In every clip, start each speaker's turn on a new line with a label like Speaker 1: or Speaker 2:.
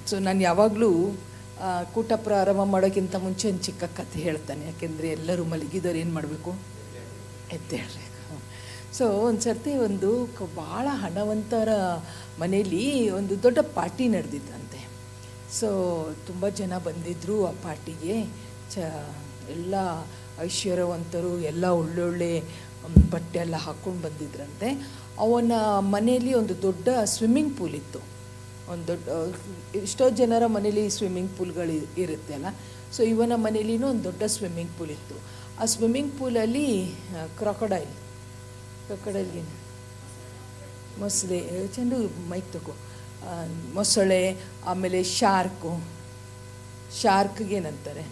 Speaker 1: So ನಾನು ಯಾವಾಗಲೂ ಕೂಟ ಪ್ರಾರಂಭ ಮಾಡೋಕ್ಕಿಂತ ಮುಂಚೆ ಒಂದು ಚಿಕ್ಕ ಕಥೆ ಹೇಳ್ತಾನೆ, ಯಾಕೆಂದರೆ ಎಲ್ಲರೂ ಮಲಗಿದವ್ರು ಏನು ಮಾಡಬೇಕು, ಎದ್ದೇಳಬೇಕು. ಸೊ ಒಂದು ಸರ್ತಿ ಒಂದು ಭಾಳ ಹಣವಂತರ ಮನೇಲಿ ಒಂದು ದೊಡ್ಡ ಪಾರ್ಟಿ ನಡೆದಿತ್ತಂತೆ. ಸೊ ತುಂಬ ಜನ ಬಂದಿದ್ದರು ಆ ಪಾರ್ಟಿಗೆ. ಎಲ್ಲ ಐಶ್ವರ್ಯವಂತರು, ಎಲ್ಲ ಒಳ್ಳೊಳ್ಳೆ ಬಟ್ಟೆ ಎಲ್ಲ ಹಾಕ್ಕೊಂಡು ಬಂದಿದ್ರಂತೆ. ಅವನ ಮನೆಯಲ್ಲಿ ಒಂದು ದೊಡ್ಡ ಸ್ವಿಮ್ಮಿಂಗ್ ಪೂಲ್ ಇತ್ತು. ಒಂದು ದೊಡ್ಡ, ಎಷ್ಟೋ ಜನರ ಮನೇಲಿ ಸ್ವಿಮ್ಮಿಂಗ್ ಪೂಲ್ಗಳು ಇರುತ್ತೆ ಅಲ್ಲ. ಸೊ ಇವನ ಮನೇಲಿನೂ ಒಂದು ದೊಡ್ಡ ಸ್ವಿಮ್ಮಿಂಗ್ ಪೂಲ್ ಇತ್ತು. ಆ ಸ್ವಿಮ್ಮಿಂಗ್ ಪೂಲಲ್ಲಿ ಕ್ರೊಕೊಡೈಲ್ಗೆ ಮೊಸಳೆ, ಚೆಂಡು ಮೈಕ್ ತಗೋ, ಮೊಸಳೆ, ಆಮೇಲೆ ಶಾರ್ಕ್ಗೇನಂತಾರೆ,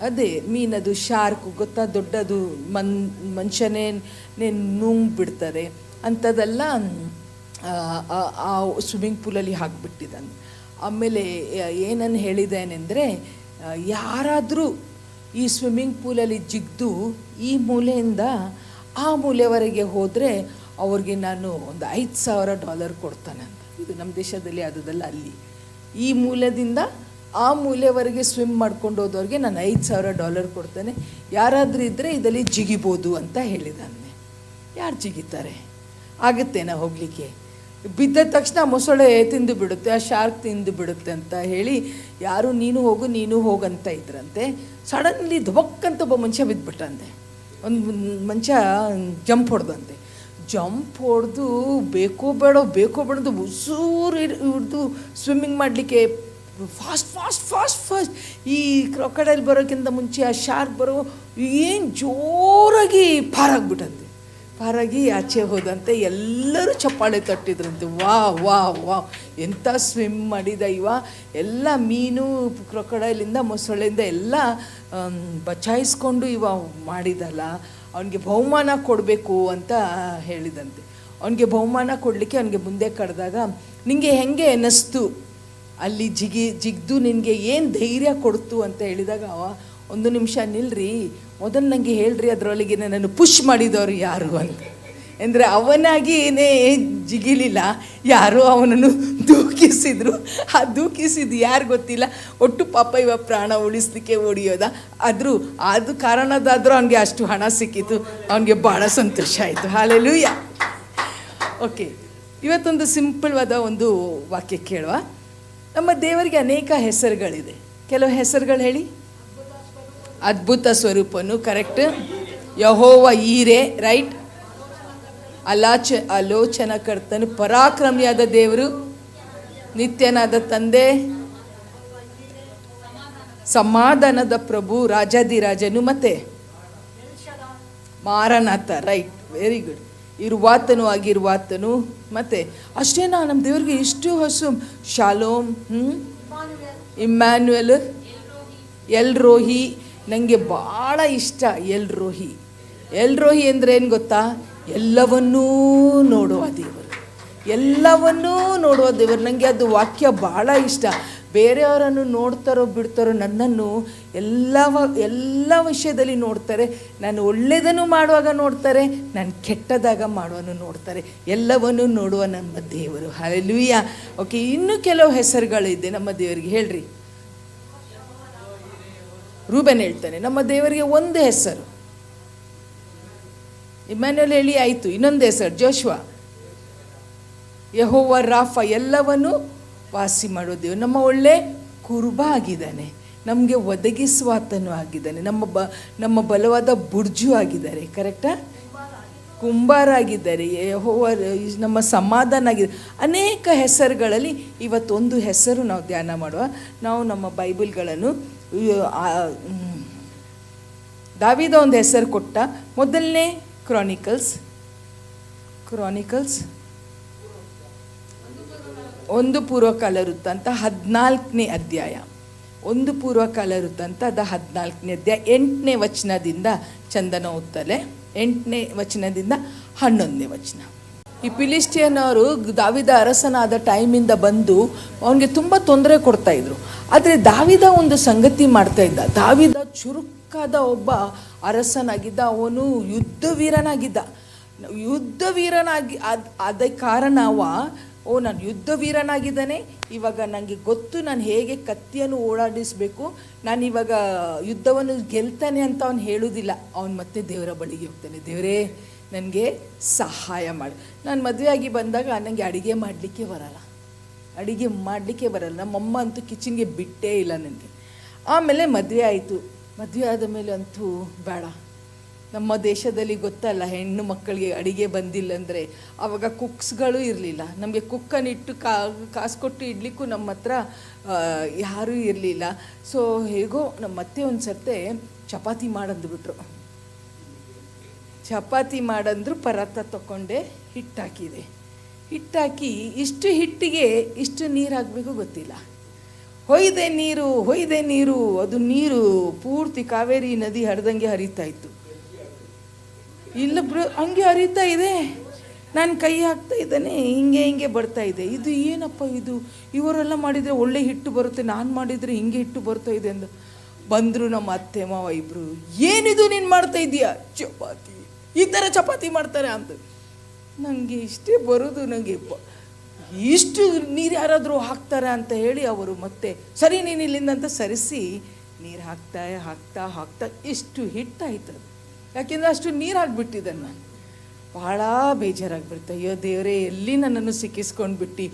Speaker 1: ಅದೇ ಮೀನದು ಶಾರ್ಕು ಗೊತ್ತಾ, ದೊಡ್ಡದು ಮನುಷ್ಯನೇ ನುಂಗ್ ಬಿಡ್ತಾರೆ ಅಂಥದ್ದೆಲ್ಲ ಆ ಸ್ವಿಮ್ಮಿಂಗ್ ಪೂಲಲ್ಲಿ ಹಾಕಿಬಿಟ್ಟಿದ್ದಾನೆ. ಆಮೇಲೆ ಏನನ್ನು ಹೇಳಿದ್ದೇನೆಂದರೆ, ಯಾರಾದರೂ ಈ ಸ್ವಿಮ್ಮಿಂಗ್ ಪೂಲಲ್ಲಿ ಜಿಗ್ದು ಈ ಮೂಲೆಯಿಂದ ಆ ಮೂಲೆವರೆಗೆ ಹೋದರೆ ಅವ್ರಿಗೆ ನಾನು ಒಂದು $5,000 ಕೊಡ್ತಾನೆ ಅಂತ. ಇದು ನಮ್ಮ ದೇಶದಲ್ಲಿ ಆದದಲ್ಲ, ಅಲ್ಲಿ ಈ ಮೂಲದಿಂದ ಆ ಮೂಲೆವರೆಗೆ ಸ್ವಿಮ್ ಮಾಡ್ಕೊಂಡು ಹೋದವ್ರಿಗೆ ನಾನು $5,000 ಕೊಡ್ತಾನೆ, ಯಾರಾದರೂ ಇದ್ದರೆ ಇದರಲ್ಲಿ ಜಿಗಿಬೋದು ಅಂತ ಹೇಳಿದ್ದಾನೆ. ಯಾರು ಜಿಗಿತಾರೆ? ಆಗುತ್ತೇನಾ ಹೋಗಲಿಕ್ಕೆ? ಬಿದ್ದ ತಕ್ಷಣ ಮೊಸಳೆ ತಿಂದು ಬಿಡುತ್ತೆ, ಆ ಶಾರ್ಕ್ ತಿಂದು ಬಿಡುತ್ತೆ ಅಂತ ಹೇಳಿ ಯಾರು ನೀನು ಹೋಗಂತ ಇದ್ರಂತೆ. ಸಡನ್ಲಿ ಧಬಕ್ಕಂತ ಒಬ್ಬ ಮನುಷ್ಯ ಬಿದ್ದುಬಿಟ್ಟಂತೆ. ಒಂದು ಮನುಷ್ಯ ಜಂಪ್ ಹೊಡೆದು ಬೇಕೋ ಬೇಡದು ಉಸೂರು ಹಿಡಿದು ಸ್ವಿಮ್ಮಿಂಗ್ ಮಾಡಲಿಕ್ಕೆ ಫಾಸ್ಟ್ ಈ ಕ್ರೊಕೊಡೈಲ್ ಬರೋಕ್ಕಿಂತ ಮುಂಚೆ ಆ ಶಾರ್ಕ್ ಬರೋ ಏನು ಜೋರಾಗಿ ಪಾರಾಗಿ ಆಚೆ ಹೋದಂತೆ. ಎಲ್ಲರೂ ಚಪ್ಪಾಳೆ ತಟ್ಟಿದ್ರಂತೆ. ವಾ ಎಂಥ ಸ್ವಿಮ್ ಮಾಡಿದ ಇವ, ಎಲ್ಲ ಮೀನು ಕ್ರೊಕೊಡೈಲಿಂದ ಮೊಸಳೆಯಿಂದ ಎಲ್ಲ ಬಚಾಯಿಸ್ಕೊಂಡು ಇವ ಮಾಡಿದಲ್ಲ, ಅವನಿಗೆ ಬಹುಮಾನ ಕೊಡಬೇಕು ಅಂತ ಹೇಳಿದಂತೆ. ಅವನಿಗೆ ಬಹುಮಾನ ಕೊಡಲಿಕ್ಕೆ ಅವನಿಗೆ ಮುಂದೆ ಕರೆದಾಗ, ನಿನಗೆ ಹೆಂಗೆ ಅನ್ನಿಸ್ತು ಅಲ್ಲಿ ಜಿಗ್ದು ನಿನಗೆ ಏನು ಧೈರ್ಯ ಕೊಡ್ತು ಅಂತ ಹೇಳಿದಾಗ, ಅವ ಒಂದು ನಿಮಿಷ ನಿಲ್ರಿ, ಮೊದಲು ನನಗೆ ಹೇಳ್ರಿ ಅದರೊಳಗೆ ನನ್ನನ್ನು ಪುಷ್ ಮಾಡಿದವರು ಯಾರು ಅಂತ. ಅಂದರೆ ಅವನಾಗಿಯೇ ಜಿಗಿಲಿಲ್ಲ, ಯಾರೋ ಅವನನ್ನು ದೂಕಿಸಿದ್ರು. ಆ ದೂಕಿಸಿದ್ದು ಯಾರು ಗೊತ್ತಿಲ್ಲ, ಒಟ್ಟು ಪಾಪ ಇವ ಪ್ರಾಣ ಉಳಿಸ್ಲಿಕ್ಕೆ ಓಡಿಯೋದ. ಅದು ಕಾರಣದಾದರೂ ಅವನಿಗೆ ಅಷ್ಟು ಹಣ ಸಿಕ್ಕಿತು, ಅವನಿಗೆ ಭಾಳ ಸಂತೋಷ ಆಯಿತು. ಹಲ್ಲೆಲೂಯಾ. ಓಕೆ, ಇವತ್ತೊಂದು ಸಿಂಪಲ್ವಾದ ಒಂದು ವಾಕ್ಯ ಕೇಳುವ. ನಮ್ಮ ದೇವರಿಗೆ ಅನೇಕ ಹೆಸರುಗಳಿದೆ. ಕೆಲವು ಹೆಸರುಗಳು ಹೇಳಿ. ಅದ್ಭುತ ಸ್ವರೂಪನು, ಕರೆಕ್ಟ್. ಯೆಹೋವ ಈರೆ, ರೈಟ್. ಆಲೋಚನಕರ್ತನು, ಪರಾಕ್ರಮಿಯಾದ ದೇವರು, ನಿತ್ಯನಾದ ತಂದೆ, ಸಮಾಧಾನದ ಪ್ರಭು, ರಾಜಾದಿರಾಜನು, ಮತ್ತೆ ಮಾರನಾಥ, ರೈಟ್, ವೆರಿ ಗುಡ್. ಇರುವಾತನು ಆಗಿರುವಾತನು, ಮತ್ತೆ ಅಷ್ಟೇನಾ ನಮ್ಮ ದೇವರಿಗೆ ಇಷ್ಟು ಹೊಸ. ಶಾಲೋಮ್, ಇಮ್ಯಾನ್ಯುಯಲ್, ಎಲ್ರೋಹಿ. ನನಗೆ ಭಾಳ ಇಷ್ಟ ಎಲ್ರೋಹಿ ಅಂದರೆ ಏನು ಗೊತ್ತಾ? ಎಲ್ಲವನ್ನೂ ನೋಡುವ ದೇವರು. ನನಗೆ ಅದು ವಾಕ್ಯ ಭಾಳ ಇಷ್ಟ. ಬೇರೆಯವರನ್ನು ನೋಡ್ತಾರೋ ಬಿಡ್ತಾರೋ, ನನ್ನನ್ನು ಎಲ್ಲ ವಿಷಯದಲ್ಲಿ ನೋಡ್ತಾರೆ. ನಾನು ಒಳ್ಳೆಯದನ್ನು ಮಾಡುವಾಗ ನೋಡ್ತಾರೆ, ನಾನು ಕೆಟ್ಟದಾಗ ಮಾಡುವನ್ನು ನೋಡ್ತಾರೆ. ಎಲ್ಲವನ್ನೂ ನೋಡುವ ನಮ್ಮ ದೇವರು. ಹಲ್ಲೆಲೂಯಾ. ಓಕೆ, ಇನ್ನೂ ಕೆಲವು ಹೆಸರುಗಳಿದೆ ನಮ್ಮ ದೇವರಿಗೆ, ಹೇಳ್ರಿ. ರೂಬೆನ್ ಹೇಳ್ತಾನೆ, ನಮ್ಮ ದೇವರಿಗೆ ಒಂದು ಹೆಸರು ಇಮ್ಯಾನ್ಯುಯಲ್ ಹೇಳಿ ಆಯಿತು. ಇನ್ನೊಂದು ಹೆಸರು ಜೋಶ್ವ. ಯೆಹೋವ ರಾಫ, ಎಲ್ಲವನ್ನು ವಾಸಿ ಮಾಡೋ ದೇವರು. ನಮ್ಮ ಒಳ್ಳೆ ಕುರುಬ ಆಗಿದ್ದಾನೆ, ನಮಗೆ ಒದಗಿಸುವಾತನೂ ಆಗಿದ್ದಾನೆ, ನಮ್ಮ ಬಲವಾದ ಬುರ್ಜು ಆಗಿದ್ದಾರೆ, ಕರೆಕ್ಟಾ? ಕುಂಬಾರ ಆಗಿದ್ದಾರೆ. ಯೆಹೋವ ನಮ್ಮ ಸಮಾಧಾನ ಆಗಿದೆ. ಅನೇಕ ಹೆಸರುಗಳಲ್ಲಿ ಇವತ್ತೊಂದು ಹೆಸರು ನಾವು ಧ್ಯಾನ ಮಾಡುವ. ನಾವು ನಮ್ಮ ಬೈಬಲ್ಗಳನ್ನು, ದಾವೀದ ಒಂದು ಹೆಸರು ಕೊಟ್ಟ. ಮೊದಲನೇ ಕ್ರಾನಿಕಲ್ಸ್ 1 ಪೂರ್ವಕಾಲ ವೃತ್ತಾಂತ 14ನೇ ಅಧ್ಯಾಯ. 1 ಪೂರ್ವಕಾಲ ವೃತ್ತಾಂತ ಅದು 14ನೇ ಅಧ್ಯಾಯ 8ನೇ ವಚನದಿಂದ ಚಂದನ ಓದ್ತಲೆ. 8ನೇ ವಚನದಿಂದ 11ನೇ ವಚನ. ಈ ಫಿಲಿಸ್ಟಿಯನ್ನವರು ದಾವೀದ ಅರಸನಾದ ಟೈಮಿಂದ ಬಂದು ಅವನಿಗೆ ತುಂಬ ತೊಂದರೆ ಕೊಡ್ತಾಯಿದ್ರು. ಆದರೆ ದಾವೀದ ಒಂದು ಸಂಗತಿ ಮಾಡ್ತಾ ಇದ್ದ. ದಾವೀದ ಚುರುಕಾದ ಒಬ್ಬ ಅರಸನಾಗಿದ್ದ. ಅವನು ಯುದ್ಧವೀರನಾಗಿದ್ದ. ಅದ ಕಾರಣ ಓ ನಾನು ಯುದ್ಧ ವೀರನಾಗಿದ್ದಾನೆ, ಇವಾಗ ನನಗೆ ಗೊತ್ತು ನಾನು ಹೇಗೆ ಕತ್ತಿಯನ್ನು ಓಡಾಡಿಸಬೇಕು, ನಾನು ಇವಾಗ ಯುದ್ಧವನ್ನು ಗೆಲ್ತಾನೆ ಅಂತ ಅವನು ಹೇಳೋದಿಲ್ಲ. ಅವನು ಮತ್ತೆ ದೇವರ ಬಳಿಗೆ ಹೋಗ್ತಾನೆ, ದೇವರೇ ನನಗೆ ಸಹಾಯ ಮಾಡಿ. ನಾನು ಮದುವೆ ಆಗಿ ಬಂದಾಗ ನನಗೆ ಅಡುಗೆ ಮಾಡಲಿಕ್ಕೆ ಬರಲ್ಲ. ನಮ್ಮಮ್ಮ ಅಂತೂ ಕಿಚನ್ಗೆ ಬಿಟ್ಟೇ ಇಲ್ಲ ನನಗೆ. ಆಮೇಲೆ ಮದುವೆ ಆಯಿತು. ಮದುವೆ ಆದ ಮೇಲೆ ಅಂತೂ ಬೇಡ. ನಮ್ಮ ದೇಶದಲ್ಲಿ ಗೊತ್ತಲ್ಲ, ಹೆಣ್ಣು ಮಕ್ಕಳಿಗೆ ಅಡುಗೆ ಬಂದಿಲ್ಲ ಅಂದರೆ ಆವಾಗ ಕುಕ್ಸ್ಗಳು ಇರಲಿಲ್ಲ. ನಮಗೆ ಕುಕ್ಕನ್ನು ಇಟ್ಟು ಕಾಸು ಕೊಟ್ಟು ಇಡ್ಲಿಕ್ಕೂ ನಮ್ಮ ಹತ್ರ ಯಾರೂ ಇರಲಿಲ್ಲ. ಸೊ ಹೇಗೋ ನಮ್ಮ ಅತ್ತೆ ಒಂದು ಸರ್ತೆ ಚಪಾತಿ ಮಾಡಂದುಬಿಟ್ರು. ಚಪಾತಿ ಮಾಡಂದ್ರು, ಪರಾತ ತಗೊಂಡೆ, ಹಿಟ್ಟಾಕಿ ಇಷ್ಟು ಹಿಟ್ಟಿಗೆ ಇಷ್ಟು ನೀರು ಹಾಕಬೇಕು ಗೊತ್ತಿಲ್ಲ. ಹೊಯ್ದೆ ನೀರು, ಅದು ನೀರು ಪೂರ್ತಿ ಕಾವೇರಿ ನದಿ ಹರಿದಂಗೆ ಹರಿತಾ ಇತ್ತು. ಇಲ್ಲ ಬ್ರೋ, ಹಂಗೆ ಹರಿತಾ ಇದೆ. ನಾನು ಕೈ ಹಾಕ್ತಾ ಇದ್ದಾನೆ, ಹಿಂಗೆ ಬರ್ತಾ ಇದೆ. ಇದು ಏನಪ್ಪ ಇದು, ಇವರೆಲ್ಲ ಮಾಡಿದರೆ ಒಳ್ಳೆ ಹಿಟ್ಟು ಬರುತ್ತೆ, ನಾನು ಮಾಡಿದರೆ ಹಿಂಗೆ ಹಿಟ್ಟು ಬರ್ತಾ ಇದೆ ಅಂದು ಬಂದರು ನಮ್ಮ ಅತ್ತೆ ಮಾವ ಇಬ್ಬರು. ಏನಿದು ನೀನು ಮಾಡ್ತಾ ಇದೀಯಾ? ಚಪಾತಿ, ಈ ಥರ ಚಪಾತಿ ಮಾಡ್ತಾರೆ ಅಂತ. ನನಗೆ ಇಷ್ಟೇ ಬರೋದು, ನನಗೆ ಇಷ್ಟು ನೀರು ಯಾರಾದರೂ ಹಾಕ್ತಾರೆ ಅಂತ ಹೇಳಿ ಅವರು ಮತ್ತೆ ಸರಿ ನೀನು ಇಲ್ಲಿಂದ ಅಂತ ಸರಿಸಿ ನೀರು ಹಾಕ್ತಾ ಇಷ್ಟು ಹಿಟ್ಟಾಯ್ತದೆ. ಯಾಕೆಂದರೆ ಅಷ್ಟು ನೀರು ಹಾಕ್ಬಿಟ್ಟಿದ್ದಾನೆ. ನಾನು ಭಾಳ ಬೇಜಾರಾಗ್ಬಿಡ್ತೆ. ಅಯ್ಯೋ ದೇವರೇ, ಎಲ್ಲಿ ನನ್ನನ್ನು ಸಿಕ್ಕಿಸ್ಕೊಂಡು ಬಿಟ್ಟು.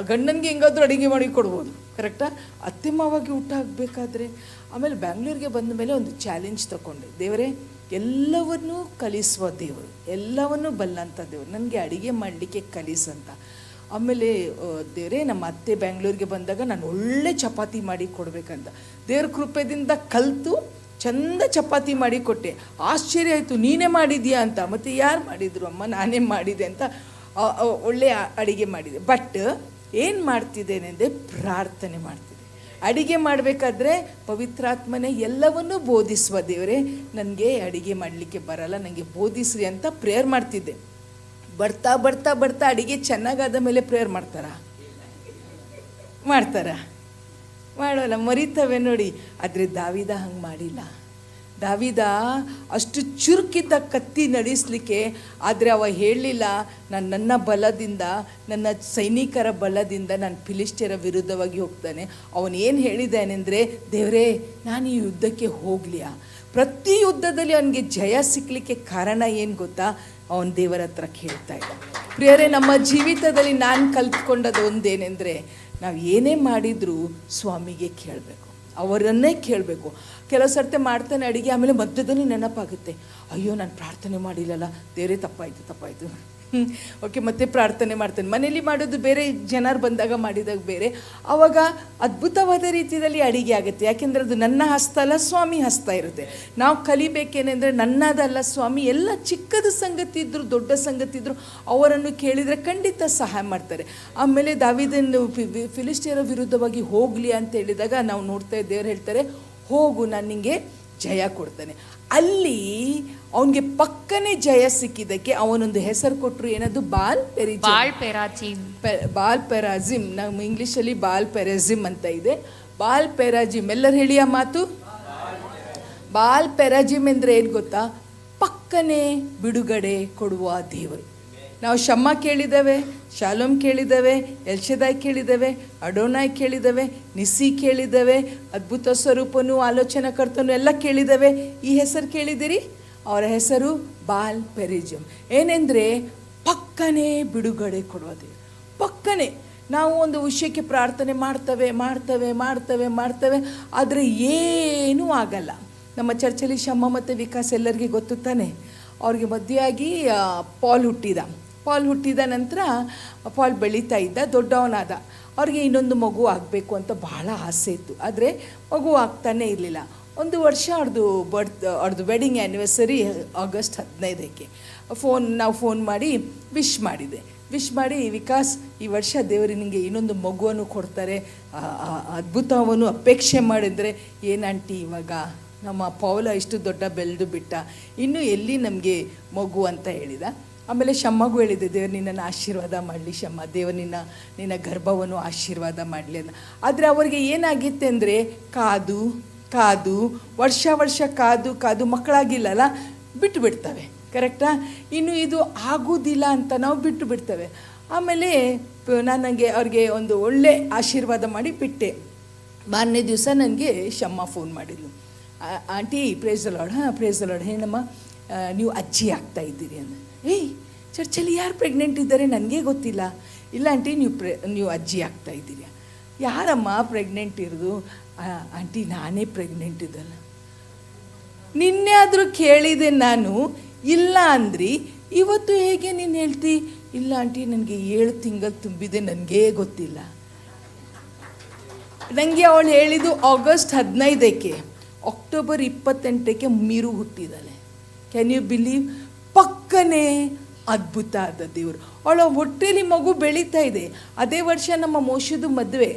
Speaker 1: ಗಂಡನಿಗೆ ಹೆಂಗಾದ್ರೂ ಅಡುಗೆ ಮಾಡಿ ಕೊಡ್ಬೋದು, ಕರೆಕ್ಟಾ? ಅತ್ತೆ ಮಾವಾಗಿ ಊಟ ಹಾಕಬೇಕಾದ್ರೆ. ಆಮೇಲೆ ಬ್ಯಾಂಗ್ಳೂರಿಗೆ ಬಂದ ಮೇಲೆ ಒಂದು ಚಾಲೆಂಜ್ ತಗೊಂಡೆ, ದೇವರೇ ಎಲ್ಲವನ್ನೂ ಕಲಿಸುವ ದೇವರು, ಎಲ್ಲವನ್ನೂ ಬಲ್ಲಂಥ ದೇವರು, ನನಗೆ ಅಡುಗೆ ಮಾಡಲಿಕ್ಕೆ ಕಲಿಸಂತ. ಆಮೇಲೆ ದೇವರೇ, ನಮ್ಮ ಅತ್ತೆ ಬ್ಯಾಂಗ್ಳೂರಿಗೆ ಬಂದಾಗ ನಾನು ಒಳ್ಳೆ ಚಪಾತಿ ಮಾಡಿ ಕೊಡಬೇಕಂತ ದೇವ್ರ ಕೃಪೆದಿಂದ ಕಲಿತು ಚಂದ ಚಪಾತಿ ಮಾಡಿ ಕೊಟ್ಟೆ. ಆಶ್ಚರ್ಯ ಆಯಿತು, ನೀನೇ ಮಾಡಿದ್ಯಾ ಅಂತ. ಮತ್ತು ಯಾರು ಮಾಡಿದರು? ಅಮ್ಮ ನಾನೇ ಮಾಡಿದೆ ಅಂತ ಒಳ್ಳೆ ಅಡುಗೆ ಮಾಡಿದೆ. ಬಟ್ ಏನು ಮಾಡ್ತಿದ್ದೇನೆ ಅಂದರೆ ಪ್ರಾರ್ಥನೆ ಮಾಡ್ತಿದ್ದೆ. ಅಡುಗೆ ಮಾಡಬೇಕಾದ್ರೆ ಪವಿತ್ರಾತ್ಮನೇ ಎಲ್ಲವನ್ನೂ ಬೋಧಿಸುವ ದೇವರೇ, ನನಗೆ ಅಡುಗೆ ಮಾಡಲಿಕ್ಕೆ ಬರಲ್ಲ, ನನಗೆ ಬೋಧಿಸ್ರಿ ಅಂತ ಪ್ರೇಯರ್ ಮಾಡ್ತಿದ್ದೆ. ಬರ್ತಾ ಅಡುಗೆ ಚೆನ್ನಾಗಾದ ಮೇಲೆ ಪ್ರೇಯರ್ ಮಾಡೋಲ್ಲ, ಮರಿತವೆ ನೋಡಿ. ಆದರೆ ದಾವಿದ ಹಂಗೆ ಮಾಡಿಲ್ಲ. ದಾವಿದ ಅಷ್ಟು ಚುರುಕಿದ್ದ ಕತ್ತಿ ನಡೆಸಲಿಕ್ಕೆ, ಆದರೆ ಅವ ಹೇಳಲಿಲ್ಲ, ನನ್ನ ಬಲದಿಂದ, ನನ್ನ ಸೈನಿಕರ ಬಲದಿಂದ ನಾನು ಫಿಲಿಸ್ಟಿಯರ ವಿರುದ್ಧವಾಗಿ ಹೋಗ್ತಾನೆ. ಅವನು ಏನು ಹೇಳಿದ್ದಾನೆಂದರೆ, ದೇವರೇ ನಾನು ಈ ಯುದ್ಧಕ್ಕೆ ಹೋಗಲಿಯಾ? ಪ್ರತಿ ಯುದ್ಧದಲ್ಲಿ ಅವನಿಗೆ ಜಯ ಸಿಕ್ಕಲಿಕ್ಕೆ ಕಾರಣ ಏನು ಗೊತ್ತಾ? ಅವನು ದೇವರ ಹತ್ರ ಕೇಳ್ತಾ ಇದ್ದ. ಪ್ರಿಯರೇ, ನಮ್ಮ ಜೀವಿತದಲ್ಲಿ ನಾನು ಕಲ್ತ್ಕೊಂಡದ್ದು ಒಂದೇನೆಂದರೆ, ನಾವು ಏನೇ ಮಾಡಿದರೂ ಸ್ವಾಮಿಗೆ ಕೇಳಬೇಕು, ಅವರನ್ನೇ ಕೇಳಬೇಕು. ಕೆಲವು ಸರ್ತೆ ಮಾಡ್ತಾನೆ ಅಡುಗೆ, ಆಮೇಲೆ ಮಧ್ಯದಲ್ಲಿ ನೆನಪಾಗುತ್ತೆ, ಅಯ್ಯೋ ನಾನು ಪ್ರಾರ್ಥನೆ ಮಾಡಿಲ್ಲಲ್ಲ, ದೇವರೇ ತಪ್ಪಾಯಿತು. ಓಕೆ, ಮತ್ತೆ ಪ್ರಾರ್ಥನೆ ಮಾಡ್ತಾನೆ. ಮನೇಲಿ ಮಾಡೋದು ಬೇರೆ, ಜನರು ಬಂದಾಗ ಮಾಡಿದಾಗ ಬೇರೆ. ಆವಾಗ ಅದ್ಭುತವಾದ ರೀತಿಯಲ್ಲಿ ಅಡುಗೆ ಆಗುತ್ತೆ. ಯಾಕೆಂದರೆ ಅದು ನನ್ನ ಹಸ್ತ ಅಲ್ಲ, ಸ್ವಾಮಿ ಹಸ್ತ ಇರುತ್ತೆ. ನಾವು ಕಲಿಬೇಕೇನೆಂದರೆ, ನನ್ನದಲ್ಲ ಸ್ವಾಮಿ, ಎಲ್ಲ ಚಿಕ್ಕದ ಸಂಗತಿ ಇದ್ದರೂ ದೊಡ್ಡ ಸಂಗತಿ ಇದ್ದರೂ ಅವರನ್ನು ಕೇಳಿದರೆ ಖಂಡಿತ ಸಹಾಯ ಮಾಡ್ತಾರೆ. ಆಮೇಲೆ ದಾವೀದನು ಫಿಲಿಸ್ಟಿಯರ ವಿರುದ್ಧವಾಗಿ ಹೋಗಲಿ ಅಂತ ಹೇಳಿದಾಗ ನಾವು ನೋಡ್ತಾ ದೇವರು ಹೇಳ್ತಾರೆ, ಹೋಗು, ನಾನು ನಿನಗೆ ಜಯ ಕೊಡ್ತಾನೆ. ಅಲ್ಲಿ ಅವನಿಗೆ ಪಕ್ಕನೆ ಜಯ ಸಿಕ್ಕಿದ್ದಕ್ಕೆ ಅವನೊಂದು ಹೆಸರು ಕೊಟ್ಟರು, ಏನದು? ಬಾಲ್ ಪೆರಾಜಿಮ್. ನಮ್ಮ ಇಂಗ್ಲೀಷಲ್ಲಿ ಬಾಲ್ ಪೆರಾಜಿಮ್ ಅಂತ ಇದೆ. ಬಾಲ್ ಪೆರಾಜಿಮ್, ಎಲ್ಲರೂ ಹೇಳಿ ಆ ಮಾತು. ಬಾಲ್ ಪೆರಾಜಿಮ್ ಅಂದರೆ ಏನು ಗೊತ್ತಾ? ಪಕ್ಕನೆ ಬಿಡುಗಡೆ ಕೊಡುವ ದೇವರು. ನಾವು ಶಮ್ಮ ಕೇಳಿದ್ದೇವೆ, ಶಾಲೋಮ್ ಕೇಳಿದ್ದೇವೆ, ಎಲ್ಶದಾಯ್ ಕೇಳಿದ್ದೇವೆ, ಅಡೋನಾಯ್ ಕೇಳಿದ್ದೇವೆ, ನಿಸ್ಸಿ ಕೇಳಿದ್ದೇವೆ, ಅದ್ಭುತ ಸ್ವರೂಪನು, ಆಲೋಚನಾಕರ್ತನು ಎಲ್ಲ ಕೇಳಿದ್ದೇವೆ. ಈ ಹೆಸರು ಕೇಳಿದಿರಿ? ಅವರ ಹೆಸರು ಬಾಲ್ ಪೆರಾಜಿಮ್. ಏನೆಂದರೆ ಪಕ್ಕನೆ ಬಿಡುಗಡೆ ಕೊಡುವ ದೇವರು. ಪಕ್ಕನೆ ನಾವು ಒಂದು ವಿಷಯಕ್ಕೆ ಪ್ರಾರ್ಥನೆ ಮಾಡ್ತೇವೆ, ಆದರೆ ಏನೂ ಆಗಲ್ಲ. ನಮ್ಮ ಚರ್ಚಲ್ಲಿ ಶಮ್ಮ ಮತ್ತು ವಿಕಾಸ್ ಎಲ್ಲರಿಗೆ ಗೊತ್ತು ತಾನೆ. ಅವ್ರಿಗೆ ಮದುವೆಯಾಗಿ ಪಾಲ್ ಹುಟ್ಟಿದ ನಂತರ ಪಾಲ್ ಬೆಳೀತಾ ಇದ್ದ, ದೊಡ್ಡವನಾದ. ಅವ್ರಿಗೆ ಇನ್ನೊಂದು ಮಗು ಆಗಬೇಕು ಅಂತ ಬಹಳ ಆಸೆ ಇತ್ತು, ಆದರೆ ಮಗು ಆಗ್ತಾನೇ ಇರಲಿಲ್ಲ. ಒಂದು ವರ್ಷ ಅವ್ರದ್ದು ವೆಡ್ಡಿಂಗ್ ಆ್ಯನಿವರ್ಸರಿ ಆಗಸ್ಟ್ 15ಕ್ಕೆ ನಾವು ಫೋನ್ ಮಾಡಿ ವಿಶ್ ಮಾಡಿ, ವಿಕಾಸ್ ಈ ವರ್ಷ ದೇವರು ನಿಮಗೆ ಇನ್ನೊಂದು ಮಗುವನ್ನು ಕೊಡ್ತಾರೆ, ಅದ್ಭುತವನ್ನು ಅಪೇಕ್ಷೆ ಮಾಡಿದರೆ. ಏನಂಟಿ ಇವಾಗ ನಮ್ಮ ಪೌಲ ಇಷ್ಟು ದೊಡ್ಡ ಬೆಳೆದು ಬಿಟ್ಟ, ಇನ್ನೂ ಎಲ್ಲಿ ನಮಗೆ ಮಗು ಅಂತ ಹೇಳಿದ. ಆಮೇಲೆ ಶಮ್ಮಗೂ ಹೇಳಿದೆ, ದೇವರು ನಿನ್ನನ್ನು ಆಶೀರ್ವಾದ ಮಾಡಲಿ ಶಮ್ಮ, ದೇವರು ನಿನ್ನ ಗರ್ಭವನ್ನು ಆಶೀರ್ವಾದ ಮಾಡಲಿ ಅಂತ. ಆದರೆ ಅವರಿಗೆ ಏನಾಗಿತ್ತೆ ಅಂದರೆ, ಕಾದು ವರ್ಷ ಕಾದು ಮಕ್ಕಳಾಗಿಲ್ಲಲ್ಲ, ಬಿಟ್ಟುಬಿಡ್ತವೆ. ಕರೆಕ್ಟಾ? ಇನ್ನು ಇದು ಆಗೋದಿಲ್ಲ ಅಂತ ನಾವು ಬಿಟ್ಟುಬಿಡ್ತೇವೆ. ಆಮೇಲೆ ನನಗೆ ಅವ್ರಿಗೆ ಒಂದು ಒಳ್ಳೆ ಆಶೀರ್ವಾದ ಮಾಡಿ ಬಿಟ್ಟೆ. ಮಾರನೇ ದಿವಸ ನನಗೆ ಶಮ್ಮ ಫೋನ್ ಮಾಡಿದ್ಲು, aunty praise the lord. Praise the lord, ಏನಮ್ಮ ನೀವು ಅಜ್ಜಿ ಆಗ್ತಾ ಇದ್ದೀರಿ ಅಂದ. ಚರ್ಚಲ್ಲಿ ಯಾರು ಪ್ರೆಗ್ನೆಂಟ್ ಇದ್ದಾರೆ ನನಗೆ ಗೊತ್ತಿಲ್ಲ. ಇಲ್ಲ ಆಂಟಿ ನೀವು ಅಜ್ಜಿ ಆಗ್ತಾ ಇದ್ದೀರಿ. ಯಾರಮ್ಮ ಪ್ರೆಗ್ನೆಂಟ್ ಇರೋದು? ಆಂಟಿ ನಾನೇ ಪ್ರೆಗ್ನೆಂಟ್ ಇದ್ದಲ್ಲ. ನಿನ್ನೆ ಆದರೂ ಕೇಳಿದೆ ನಾನು, ಇಲ್ಲ ಅಂದ್ರಿ, ಇವತ್ತು ಹೇಗೆ ನೀನು ಹೇಳ್ತಿ? ಇಲ್ಲ ಆಂಟಿ ನನಗೆ 7 ತಿಂಗಳು ತುಂಬಿದೆ, ನನಗೇ ಗೊತ್ತಿಲ್ಲ. ನನಗೆ ಅವಳು ಹೇಳಿದ್ದು ಆಗಸ್ಟ್ 15ಕ್ಕೆ, ಅಕ್ಟೋಬರ್ 28ಕ್ಕೆ ಮೀರು ಹುಟ್ಟಿದ್ದಾಳೆ. Can you believe? ಪಕ್ಕನೇ ಅದ್ಭುತ ಆದ ದೇವರು. ಅವಳ ಹೊಟ್ಟೆಲಿ ಮಗು ಬೆಳೀತಾ ಇದೆ. ಅದೇ ವರ್ಷ ನಮ್ಮ ಮೋಶದು ಮದುವೆ.